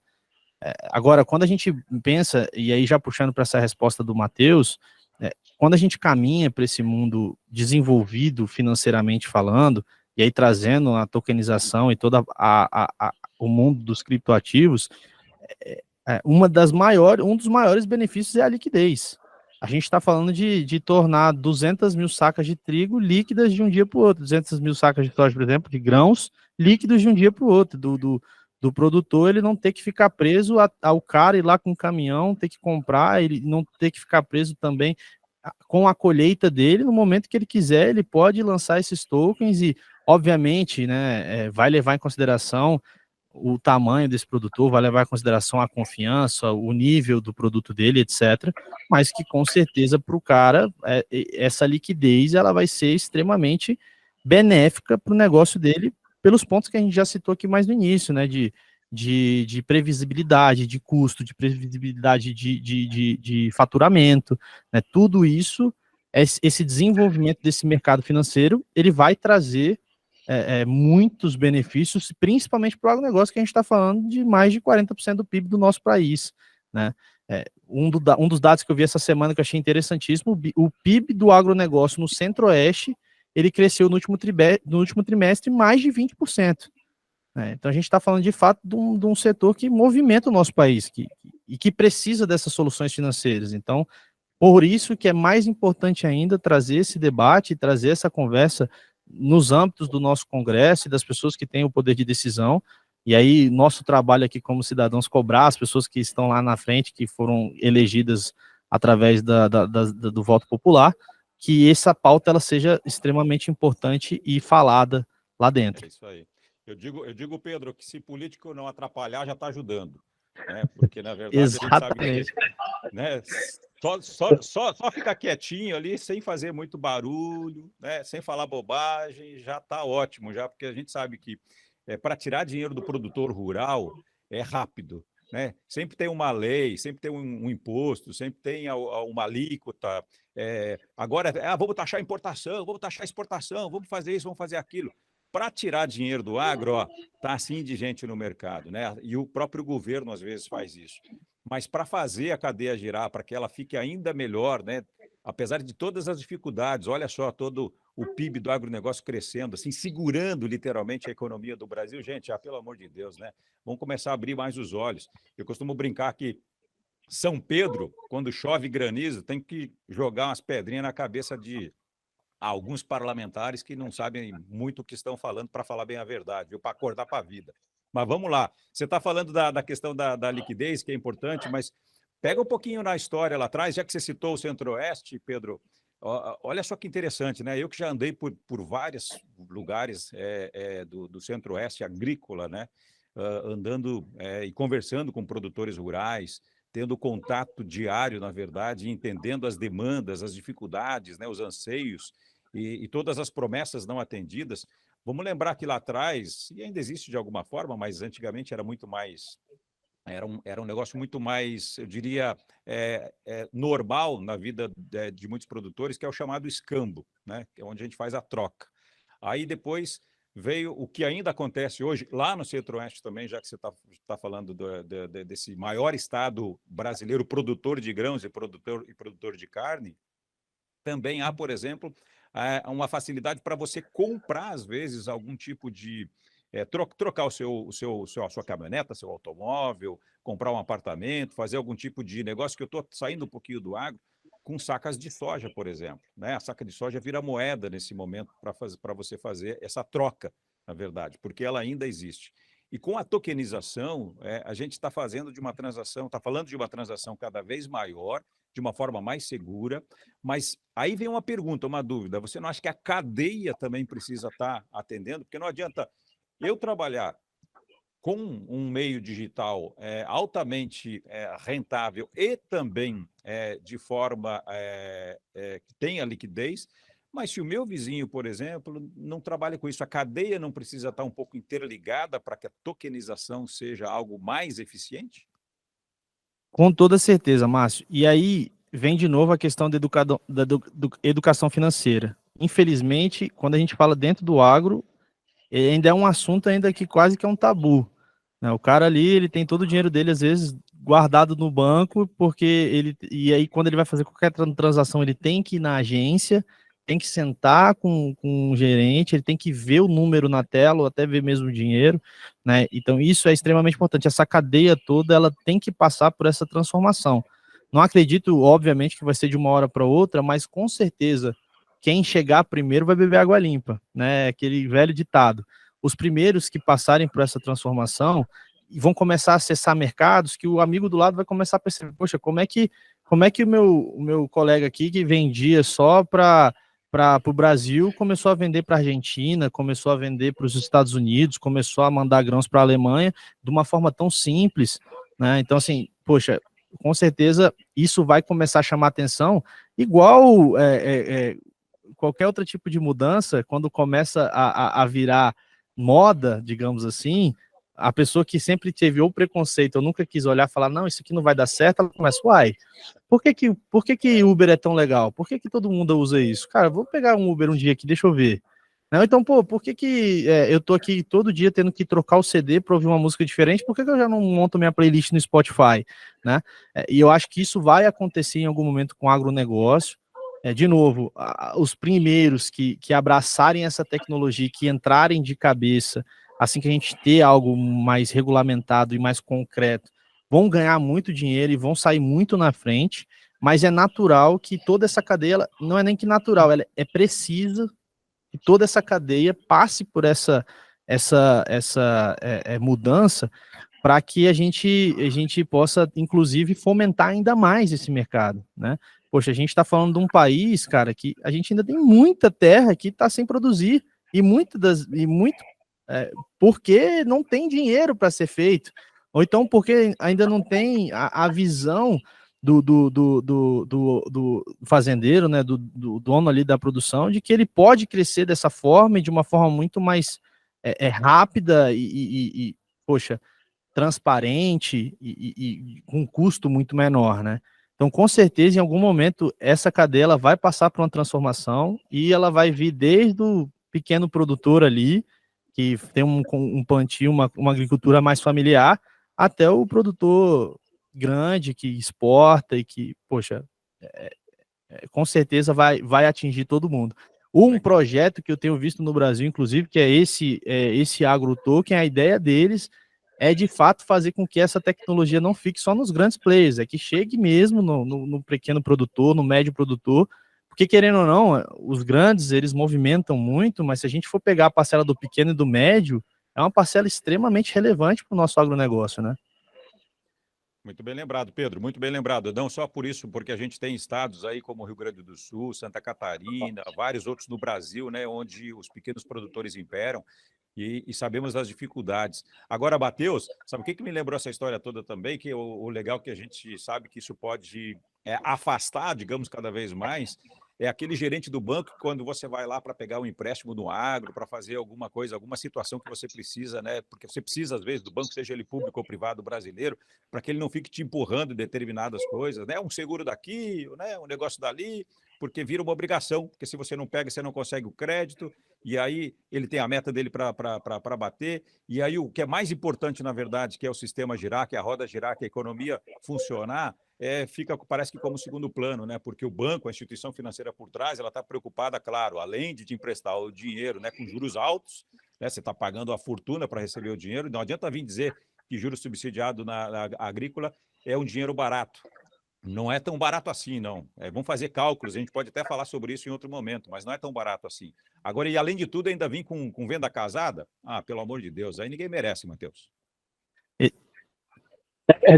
Agora, quando a gente pensa, e aí já puxando para essa resposta do Matheus, quando a gente caminha para esse mundo desenvolvido financeiramente falando, e aí trazendo a tokenização e todo o mundo dos criptoativos, um dos maiores benefícios é a liquidez. A gente está falando de tornar 200 mil sacas de trigo líquidas de um dia para o outro, 200 mil sacas de soja, por exemplo, de grãos líquidos de um dia para o outro, do produtor ele não ter que ficar preso ao cara ir lá com o caminhão, ter que comprar, ele não ter que ficar preso também com a colheita dele, no momento que ele quiser, ele pode lançar esses tokens e, obviamente, né, vai levar em consideração o tamanho desse produtor, vai levar em consideração a confiança, o nível do produto dele, etc. Mas que com certeza para o cara, essa liquidez ela vai ser extremamente benéfica para o negócio dele, pelos pontos que a gente já citou aqui mais no início, né? De previsibilidade, de custo, de previsibilidade de faturamento, né? Tudo isso, esse desenvolvimento desse mercado financeiro, ele vai trazer muitos benefícios, principalmente para o agronegócio, que a gente está falando de mais de 40% do PIB do nosso país, né? Um dos dados que eu vi essa semana que eu achei interessantíssimo, o PIB do agronegócio no Centro-Oeste, ele cresceu no último trimestre mais de 20%. Né? Então a gente está falando de fato de um setor que movimenta o nosso país e que precisa dessas soluções financeiras. Então, por isso que é mais importante ainda trazer esse debate, trazer essa conversa nos âmbitos do nosso Congresso e das pessoas que têm o poder de decisão, e aí nosso trabalho aqui como cidadãos cobrar as pessoas que estão lá na frente, que foram elegidas através do voto popular, que essa pauta ela seja extremamente importante e falada lá dentro. É isso aí. Eu digo, Pedro, que se político não atrapalhar, já está ajudando. Né? Porque, na verdade, Exatamente. A gente sabe que, né, só ficar quietinho ali, sem fazer muito barulho, né, sem falar bobagem, já está ótimo, já, porque a gente sabe que para tirar dinheiro do produtor rural é rápido. né? Sempre tem uma lei, sempre tem um imposto, sempre tem uma alíquota. Agora, vamos taxar importação, vamos taxar exportação, vamos fazer isso, vamos fazer aquilo. Para tirar dinheiro do agro, ó, tá assim de gente no mercado, né? E o próprio governo às vezes faz isso. Mas para fazer a cadeia girar, para que ela fique ainda melhor, né? Apesar de todas as dificuldades, olha só todo o PIB do agronegócio crescendo, assim, segurando literalmente a economia do Brasil. Gente, pelo amor de Deus, né? Vamos começar a abrir mais os olhos. Eu costumo brincar que São Pedro, quando chove e graniza, tem que jogar umas pedrinhas na cabeça de alguns parlamentares que não sabem muito o que estão falando, para falar bem a verdade, viu? Para acordar para a vida. Mas vamos lá. Você está falando da questão da liquidez, que é importante, mas pega um pouquinho na história lá atrás, já que você citou o Centro-Oeste, Pedro. Olha só que interessante, né? Eu que já andei por vários lugares do Centro-Oeste agrícola, né? Andando e conversando com produtores rurais, tendo contato diário, na verdade, entendendo as demandas, as dificuldades, né? Os anseios e todas as promessas não atendidas. Vamos lembrar que lá atrás, e ainda existe de alguma forma, mas antigamente era muito mais era um negócio muito mais, eu diria, normal na vida de muitos produtores, que é o chamado escambo, né? Que é onde a gente faz a troca. Aí depois veio o que ainda acontece hoje, lá no Centro-Oeste também, já que você está falando desse maior estado brasileiro produtor de grãos e produtor de carne, também há, por exemplo, uma facilidade para você comprar, às vezes, algum tipo de trocar a sua caminhoneta, seu automóvel, comprar um apartamento, fazer algum tipo de negócio, que eu estou saindo um pouquinho do agro, com sacas de soja, por exemplo, né? A saca de soja vira moeda nesse momento para você fazer essa troca, na verdade, porque ela ainda existe. E com a tokenização, a gente está falando de uma transação cada vez maior, de uma forma mais segura, mas aí vem uma pergunta, uma dúvida. Você não acha que a cadeia também precisa estar atendendo? Porque não adianta eu trabalhar com um meio digital altamente rentável e também de forma que tenha liquidez, mas se o meu vizinho, por exemplo, não trabalha com isso, a cadeia não precisa estar um pouco interligada para que a tokenização seja algo mais eficiente? Com toda certeza, Márcio. E aí vem de novo a questão da educação financeira. Infelizmente, quando a gente fala dentro do agro, ainda é um assunto ainda que quase que é um tabu, né? O cara ali, ele tem todo o dinheiro dele, às vezes, guardado no banco, e aí quando ele vai fazer qualquer transação, ele tem que ir na agência, tem que sentar com o gerente, ele tem que ver o número na tela, ou até ver mesmo o dinheiro, né? Então isso é extremamente importante, essa cadeia toda, ela tem que passar por essa transformação. Não acredito, obviamente, que vai ser de uma hora para outra, mas com certeza, quem chegar primeiro vai beber água limpa, né? Aquele velho ditado. Os primeiros que passarem por essa transformação vão começar a acessar mercados que o amigo do lado vai começar a perceber, poxa, como é que o meu colega aqui que vendia só para o Brasil começou a vender para a Argentina, começou a vender para os Estados Unidos, começou a mandar grãos para a Alemanha de uma forma tão simples, né? Então, assim, poxa, com certeza isso vai começar a chamar atenção, igual qualquer outro tipo de mudança, quando começa a virar moda, digamos assim, a pessoa que sempre teve ou preconceito, ou nunca quis olhar e falar, não, isso aqui não vai dar certo, ela começa, uai, por que Uber é tão legal? Por que todo mundo usa isso? Cara, vou pegar um Uber um dia aqui, deixa eu ver. Não, então, pô, por que eu tô aqui todo dia tendo que trocar o CD para ouvir uma música diferente? Por que eu já não monto minha playlist no Spotify, né? E eu acho que isso vai acontecer em algum momento com o agronegócio. De novo, os primeiros que abraçarem essa tecnologia, que entrarem de cabeça, assim que a gente ter algo mais regulamentado e mais concreto, vão ganhar muito dinheiro e vão sair muito na frente, mas é natural que toda essa cadeia, não é nem que natural, ela é precisa que toda essa cadeia passe por essa mudança para que a gente possa, inclusive, fomentar ainda mais esse mercado, né? Poxa, a gente está falando de um país, cara, que a gente ainda tem muita terra que está sem produzir, e porque não tem dinheiro para ser feito, ou então porque ainda não tem a visão do fazendeiro, né, do dono ali da produção, de que ele pode crescer dessa forma e de uma forma muito mais rápida poxa, transparente e com um custo muito menor, né? Então, com certeza, em algum momento, essa cadeia ela vai passar por uma transformação e ela vai vir desde o pequeno produtor ali, que tem um plantio, uma agricultura mais familiar, até o produtor grande que exporta e que, poxa, com certeza vai atingir todo mundo. Um projeto que eu tenho visto no Brasil, inclusive, que é esse AgroToken, a ideia deles é de fato fazer com que essa tecnologia não fique só nos grandes players, é que chegue mesmo no pequeno produtor, no médio produtor, porque querendo ou não, os grandes eles movimentam muito, mas se a gente for pegar a parcela do pequeno e do médio, é uma parcela extremamente relevante para o nosso agronegócio, né? Muito bem lembrado, Pedro, muito bem lembrado. Não só por isso, porque a gente tem estados aí como Rio Grande do Sul, Santa Catarina, vários outros no Brasil, né, onde os pequenos produtores imperam e sabemos das dificuldades. Agora, Matheus, sabe o que me lembrou essa história toda também? Que o legal que a gente sabe que isso pode afastar, digamos, cada vez mais, é aquele gerente do banco que quando você vai lá para pegar um empréstimo no agro, para fazer alguma coisa, alguma situação que você precisa, né? Porque você precisa, às vezes, do banco, seja ele público ou privado brasileiro, para que ele não fique te empurrando em determinadas coisas, né? Um seguro daqui, né? Um negócio dali, porque vira uma obrigação, porque se você não pega, você não consegue o crédito, e aí ele tem a meta dele para bater, e aí o que é mais importante, na verdade, que é o sistema girar, que é a roda girar, que é a economia funcionar, fica, parece que como segundo plano, né? Porque o banco, a instituição financeira por trás, ela está preocupada, claro, além de te emprestar o dinheiro, né, com juros altos, né? Você está pagando a fortuna para receber o dinheiro, não adianta vir dizer que juros subsidiado na agrícola é um dinheiro barato. Não é tão barato assim, não. Vamos fazer cálculos, a gente pode até falar sobre isso em outro momento, mas não é tão barato assim. Agora, e além de tudo, ainda vir com venda casada? Ah, pelo amor de Deus, aí ninguém merece, Matheus.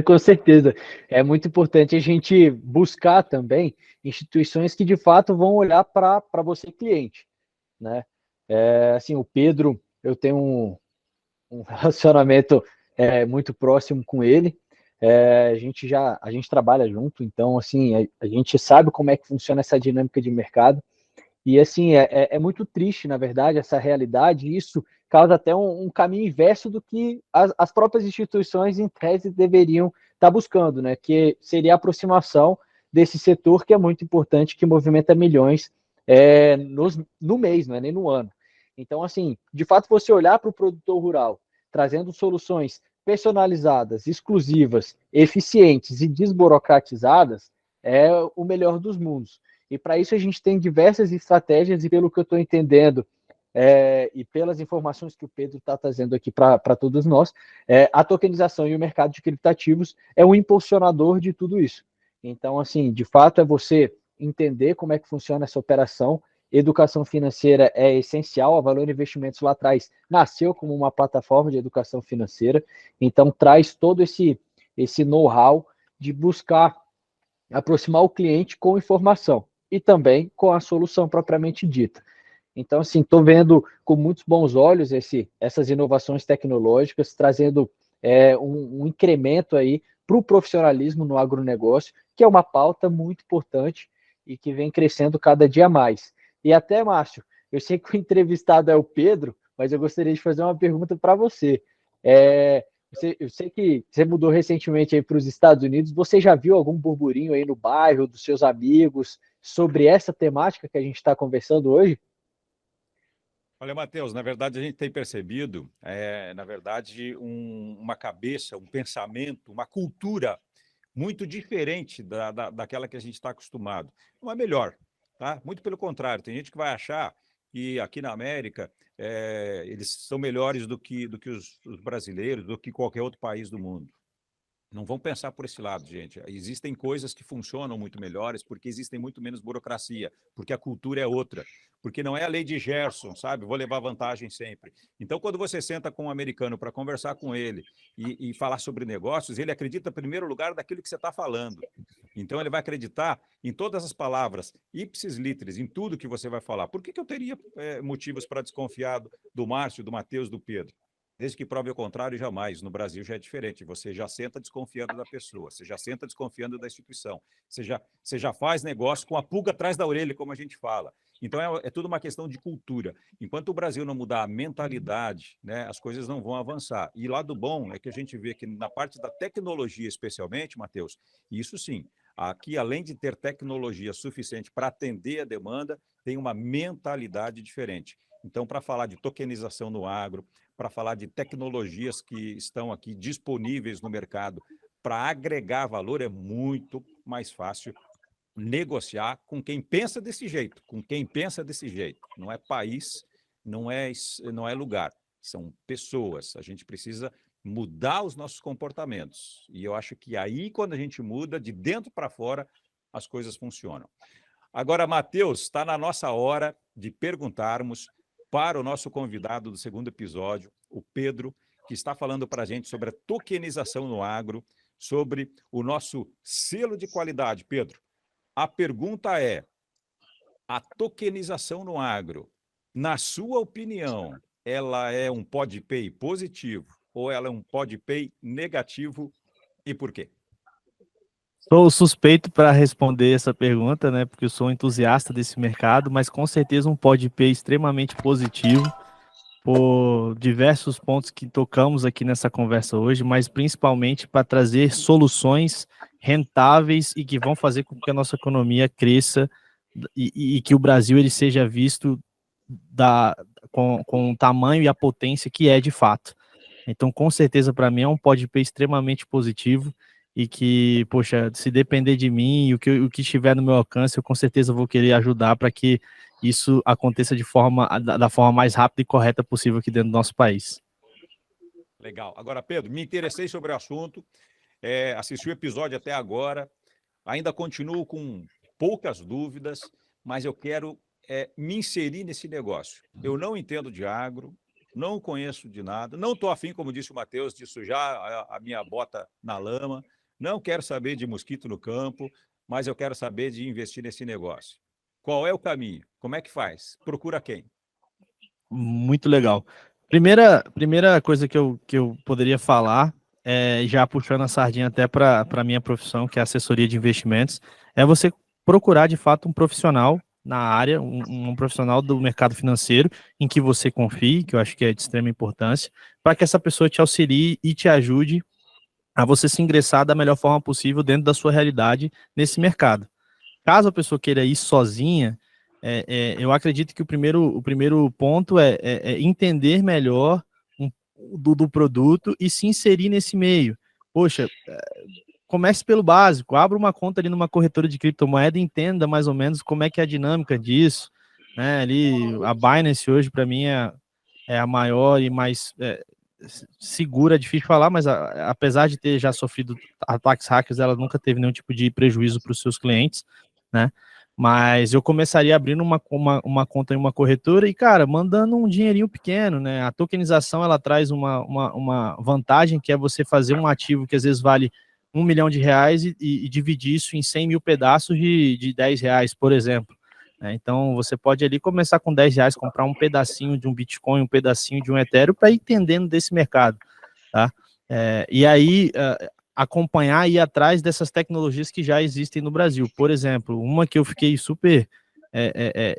Com certeza. É muito importante a gente buscar também instituições que de fato vão olhar para você, cliente, né? Assim, o Pedro, eu tenho um relacionamento muito próximo com ele. A gente trabalha junto, então assim a gente sabe como é que funciona essa dinâmica de mercado. E assim, é muito triste, na verdade, essa realidade, e isso causa até um caminho inverso do que as próprias instituições, em tese, deveriam estar buscando, né? Que seria a aproximação desse setor que é muito importante, que movimenta milhões no mês, não é nem no ano. Então, assim, de fato, você olhar para o produtor rural, trazendo soluções personalizadas, exclusivas, eficientes e desburocratizadas, é o melhor dos mundos. E para isso a gente tem diversas estratégias, e pelo que eu estou entendendo, e pelas informações que o Pedro está trazendo aqui para todos nós, a tokenização e o mercado de criptativos é um impulsionador de tudo isso. Então, assim, de fato, é você entender como é que funciona essa operação. Educação financeira é essencial. A Valor Investimentos lá atrás nasceu como uma plataforma de educação financeira, então traz todo esse know-how de buscar aproximar o cliente com informação e também com a solução propriamente dita. Então, assim, estou vendo com muitos bons olhos essas inovações tecnológicas, trazendo um incremento aí para o profissionalismo no agronegócio, que é uma pauta muito importante e que vem crescendo cada dia mais. E até, Márcio, eu sei que o entrevistado é o Pedro, mas eu gostaria de fazer uma pergunta para você. Eu sei que você mudou recentemente aí para os Estados Unidos. Você já viu algum burburinho aí no bairro dos seus amigos sobre essa temática que a gente está conversando hoje? Olha, Matheus, na verdade a gente tem percebido, na verdade, uma cabeça, um pensamento, uma cultura muito diferente daquela que a gente está acostumado. Não é melhor, tá? Muito pelo contrário, tem gente que vai achar que aqui na América eles são melhores do que os brasileiros, do que qualquer outro país do mundo. Não vão pensar por esse lado, gente. Existem coisas que funcionam muito melhores porque existem muito menos burocracia, porque a cultura é outra, porque não é a lei de Gerson, sabe? Vou levar vantagem sempre. Então, quando você senta com um americano para conversar com ele e falar sobre negócios, ele acredita, em primeiro lugar, daquilo que você está falando. Então, ele vai acreditar em todas as palavras, ipsis literis, em tudo que você vai falar. Por que eu teria motivos para desconfiar do Márcio, do Matheus, do Pedro? Desde que prove o contrário, jamais. No Brasil já é diferente. Você já senta desconfiando da pessoa, você já senta desconfiando da instituição, você já faz negócio com a pulga atrás da orelha, como a gente fala. Então, é tudo uma questão de cultura. Enquanto o Brasil não mudar a mentalidade, né, as coisas não vão avançar. E lado bom é que a gente vê que na parte da tecnologia, especialmente, Matheus, isso sim, aqui, além de ter tecnologia suficiente para atender a demanda, tem uma mentalidade diferente. Então, para falar de tokenização no agro, para falar de tecnologias que estão aqui disponíveis no mercado para agregar valor, é muito mais fácil negociar com quem pensa desse jeito, com quem pensa desse jeito. Não é país, não é lugar, são pessoas. A gente precisa mudar os nossos comportamentos. E eu acho que aí, quando a gente muda, de dentro para fora, as coisas funcionam. Agora, Matheus, está na nossa hora de perguntarmos para o nosso convidado do segundo episódio, o Pedro, que está falando para a gente sobre a tokenização no agro, sobre o nosso selo de qualidade. Pedro, a pergunta é: a tokenização no agro, na sua opinião, ela é um PodPay positivo ou ela é um PodPay negativo e por quê? Sou suspeito para responder essa pergunta, né? Porque eu sou um entusiasta desse mercado, mas com certeza um PodPay extremamente positivo por diversos pontos que tocamos aqui nessa conversa hoje, mas principalmente para trazer soluções rentáveis e que vão fazer com que a nossa economia cresça e que o Brasil ele seja visto com o tamanho e a potência que é de fato. Então, com certeza, para mim é um PodPay extremamente positivo e que, poxa, se depender de mim e o que estiver no meu alcance, eu com certeza vou querer ajudar para que isso aconteça da forma mais rápida e correta possível aqui dentro do nosso país. Legal. Agora, Pedro, me interessei sobre o assunto, assisti o episódio até agora, ainda continuo com poucas dúvidas, mas eu quero me inserir nesse negócio. Eu não entendo de agro, não conheço de nada, não estou afim, como disse o Matheus, de sujar a minha bota na lama, não quero saber de mosquito no campo, mas eu quero saber de investir nesse negócio. Qual é o caminho? Como é que faz? Procura quem? Muito legal. Primeira coisa que eu poderia falar, já puxando a sardinha até para a minha profissão, que é assessoria de investimentos, é você procurar de fato um profissional na área, um profissional do mercado financeiro em que você confie, que eu acho que é de extrema importância, para que essa pessoa te auxilie e te ajude a você se ingressar da melhor forma possível dentro da sua realidade nesse mercado. Caso a pessoa queira ir sozinha, eu acredito que o primeiro ponto é entender melhor do produto e se inserir nesse meio. Poxa, comece pelo básico, abra uma conta ali numa corretora de criptomoeda e entenda mais ou menos como é que é a dinâmica disso. Né? Ali, a Binance hoje, para mim, é a maior e mais segura, é difícil falar, mas apesar de ter já sofrido ataques hackers, ela nunca teve nenhum tipo de prejuízo para os seus clientes, né? Mas eu começaria abrindo uma conta em uma corretora e, cara, mandando um dinheirinho pequeno, né? A tokenização, ela traz uma vantagem, que é você fazer um ativo que às vezes vale R$ 1 milhão e dividir isso em 100 mil pedaços de R$ 10, por exemplo. Então, você pode ali começar com R$ 10, comprar um pedacinho de um Bitcoin, um pedacinho de um Ethereum para ir entendendo desse mercado, tá? E aí, acompanhar e ir atrás dessas tecnologias que já existem no Brasil. Por exemplo, uma que eu fiquei super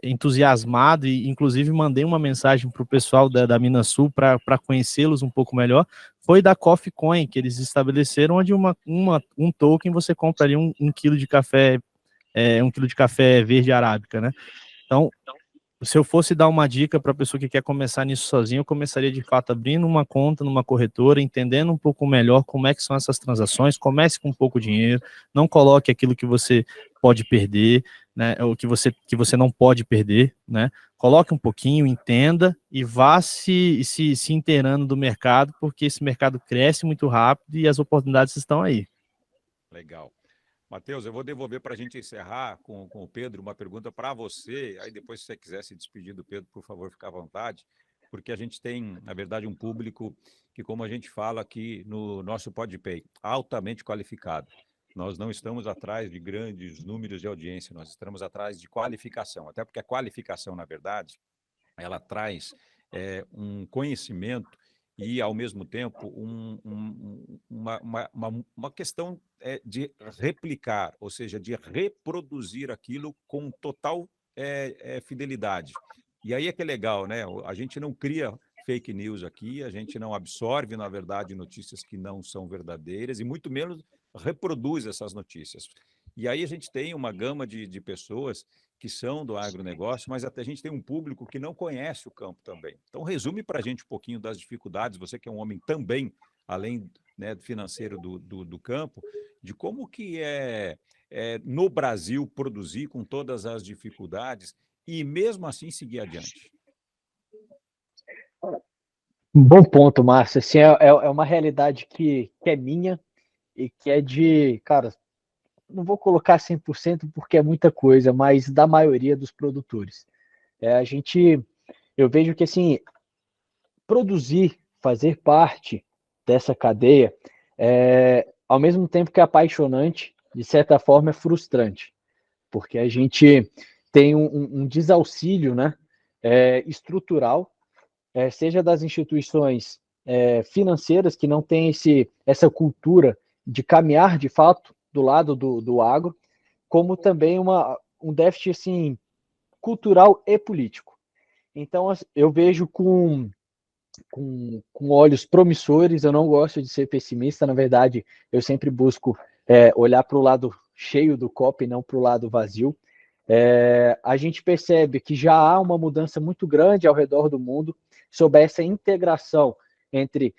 entusiasmado e, inclusive, mandei uma mensagem para o pessoal da Minasul para conhecê-los um pouco melhor, foi da Coffee Coin, que eles estabeleceram, onde um token você compra ali um quilo de café 1 quilo de café verde arábica, né? Então, se eu fosse dar uma dica para a pessoa que quer começar nisso sozinho, eu começaria de fato abrindo uma conta numa corretora, entendendo um pouco melhor como é que são essas transações, comece com pouco dinheiro, não coloque aquilo que você pode perder, né, ou que você não pode perder, né? Coloque um pouquinho, entenda e vá se inteirando do mercado, porque esse mercado cresce muito rápido e as oportunidades estão aí. Legal. Matheus, eu vou devolver para a gente encerrar com o Pedro uma pergunta para você. Aí depois, se você quiser se despedir do Pedro, por favor, fique à vontade, porque a gente tem, na verdade, um público que, como a gente fala aqui no nosso PodPay, altamente qualificado. Nós não estamos atrás de grandes números de audiência, nós estamos atrás de qualificação, até porque a qualificação, na verdade, ela traz um conhecimento e, ao mesmo tempo, uma questão de replicar, ou seja, de reproduzir aquilo com total fidelidade. E aí é que é legal, né? A gente não cria fake news aqui, a gente não absorve, na verdade, notícias que não são verdadeiras e muito menos reproduz essas notícias. E aí a gente tem uma gama de pessoas que são do agronegócio, mas até a gente tem um público que não conhece o campo também. Então, resume para a gente um pouquinho das dificuldades, você que é um homem também, além, né, financeiro do campo, de como que no Brasil produzir com todas as dificuldades e mesmo assim seguir adiante. Um bom ponto, Márcio. Assim, é uma realidade que é minha e que é de, cara, não vou colocar 100% porque é muita coisa, mas da maioria dos produtores. Eu vejo que, assim, produzir, fazer parte dessa cadeia, ao mesmo tempo que é apaixonante, de certa forma é frustrante, porque a gente tem um desauxílio, né, estrutural, seja das instituições financeiras que não têm essa cultura de caminhar de fato do lado do agro, como também um déficit assim, cultural e político. Então, eu vejo com olhos promissores, eu não gosto de ser pessimista, na verdade, eu sempre busco olhar para o lado cheio do copo e não para o lado vazio. A gente percebe que já há uma mudança muito grande ao redor do mundo sobre essa integração entre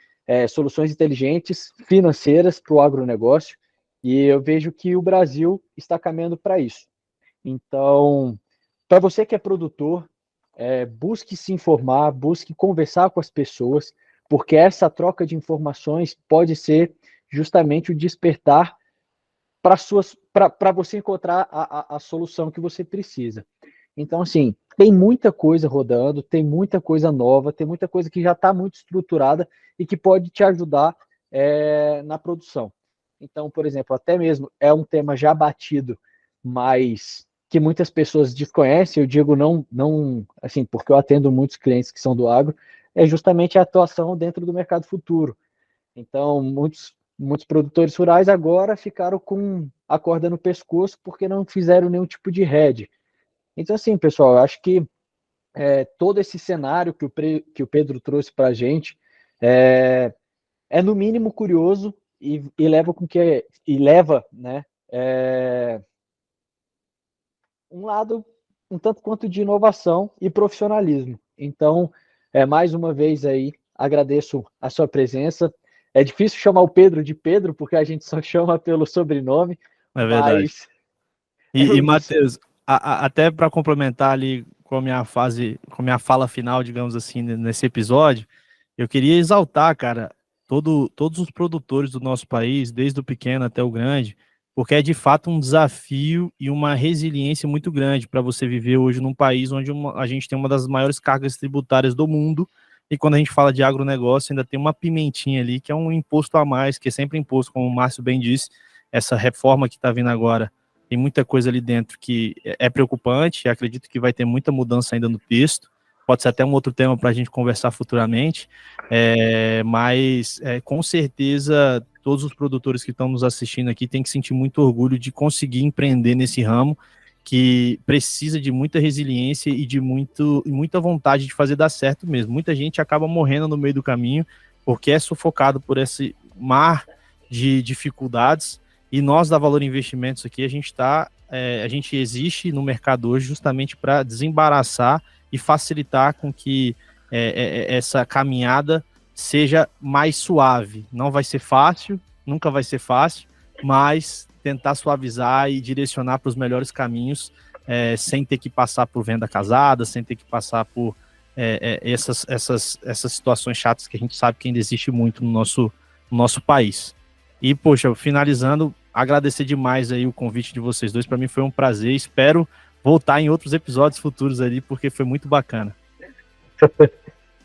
soluções inteligentes financeiras para o agronegócio, e eu vejo que o Brasil está caminhando para isso. Então, para você que é produtor, busque se informar, busque conversar com as pessoas, porque essa troca de informações pode ser justamente o despertar para você encontrar a solução que você precisa. Então, assim, tem muita coisa rodando, tem muita coisa nova, tem muita coisa que já está muito estruturada e que pode te ajudar na produção. Então, por exemplo, até mesmo é um tema já batido, mas que muitas pessoas desconhecem, eu digo não, assim, porque eu atendo muitos clientes que são do agro, é justamente a atuação dentro do mercado futuro. Então, muitos produtores rurais agora ficaram com a corda no pescoço porque não fizeram nenhum tipo de hedge. Então, assim, pessoal, eu acho que todo esse cenário que o Pedro trouxe para a gente no mínimo curioso e leva, né, um lado um tanto quanto de inovação e profissionalismo. Então, mais uma vez aí, agradeço a sua presença. É difícil chamar o Pedro de Pedro, porque a gente só chama pelo sobrenome, É verdade. mas... E Matheus, até para complementar ali com a minha fala final, digamos assim, nesse episódio, eu queria exaltar, cara, todos os produtores do nosso país, desde o pequeno até o grande, porque é de fato um desafio e uma resiliência muito grande para você viver hoje num país onde a gente tem uma das maiores cargas tributárias do mundo, e quando a gente fala de agronegócio, ainda tem uma pimentinha ali, que é um imposto a mais, que é sempre imposto, como o Márcio bem disse, essa reforma que está vindo agora, tem muita coisa ali dentro que é preocupante, acredito que vai ter muita mudança ainda no texto, pode ser até um outro tema para a gente conversar futuramente, mas com certeza todos os produtores que estão nos assistindo aqui têm que sentir muito orgulho de conseguir empreender nesse ramo, que precisa de muita resiliência e de muita vontade de fazer dar certo mesmo. Muita gente acaba morrendo no meio do caminho, porque é sufocado por esse mar de dificuldades, e nós da Valor Investimentos aqui, a gente existe no mercado hoje justamente para desembaraçar e facilitar com que essa caminhada seja mais suave. Não vai ser fácil, nunca vai ser fácil, mas tentar suavizar e direcionar para os melhores caminhos, sem ter que passar por venda casada, sem ter que passar por essas situações chatas que a gente sabe que ainda existe muito no nosso país. E, poxa, finalizando, agradecer demais aí o convite de vocês dois, para mim foi um prazer, espero voltar em outros episódios futuros ali, porque foi muito bacana.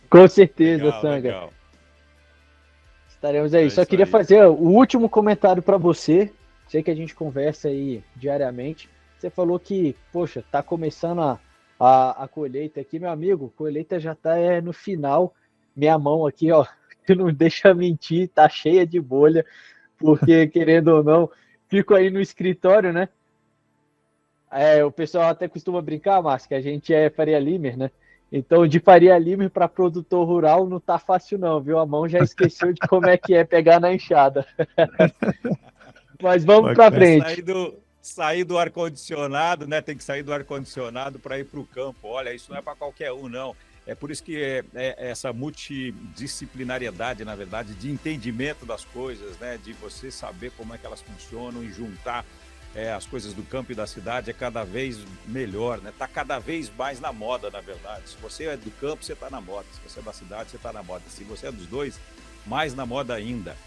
Com certeza, Legal, Sanga. legal. Estaremos aí. Só queria fazer o último comentário para você. Sei que a gente conversa aí diariamente. Você falou que, poxa, tá começando a colheita aqui, meu amigo. A colheita já tá no final. Minha mão aqui, ó, que não deixa mentir, tá cheia de bolha, porque, querendo ou não, fico aí no escritório, né? O pessoal até costuma brincar, Márcio, que a gente é Faria Limer, né? Então, de Faria Limer para produtor rural não tá fácil não, viu? A mão já esqueceu de como é que é pegar na enxada. Mas vamos para frente. Sair do ar-condicionado, né? Tem que sair do ar-condicionado para ir para o campo. Olha, isso não é para qualquer um, não. É por isso que essa multidisciplinariedade, na verdade, de entendimento das coisas, né? De você saber como é que elas funcionam e juntar as coisas do campo e da cidade é cada vez melhor, né? Está cada vez mais na moda, na verdade. Se você é do campo, você está na moda. Se você é da cidade, você está na moda. Se você é dos dois, mais na moda ainda.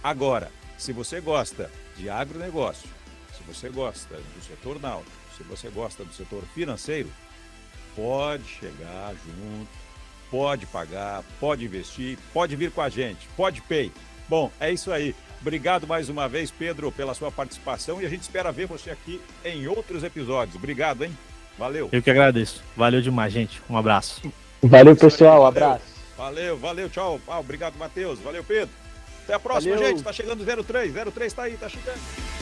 Agora, se você gosta de agronegócio, se você gosta do setor náutico, se você gosta do setor financeiro, pode chegar junto, pode pagar, pode investir, pode vir com a gente, pode pay. Bom, é isso aí. Obrigado mais uma vez, Pedro, pela sua participação e a gente espera ver você aqui em outros episódios. Obrigado, hein? Valeu. Eu que agradeço. Valeu demais, gente. Um abraço. Valeu, pessoal. Abraço. Valeu, tchau. Obrigado, Matheus. Valeu, Pedro. Até a próxima, gente. Tá chegando 03. 03 tá aí, tá chegando.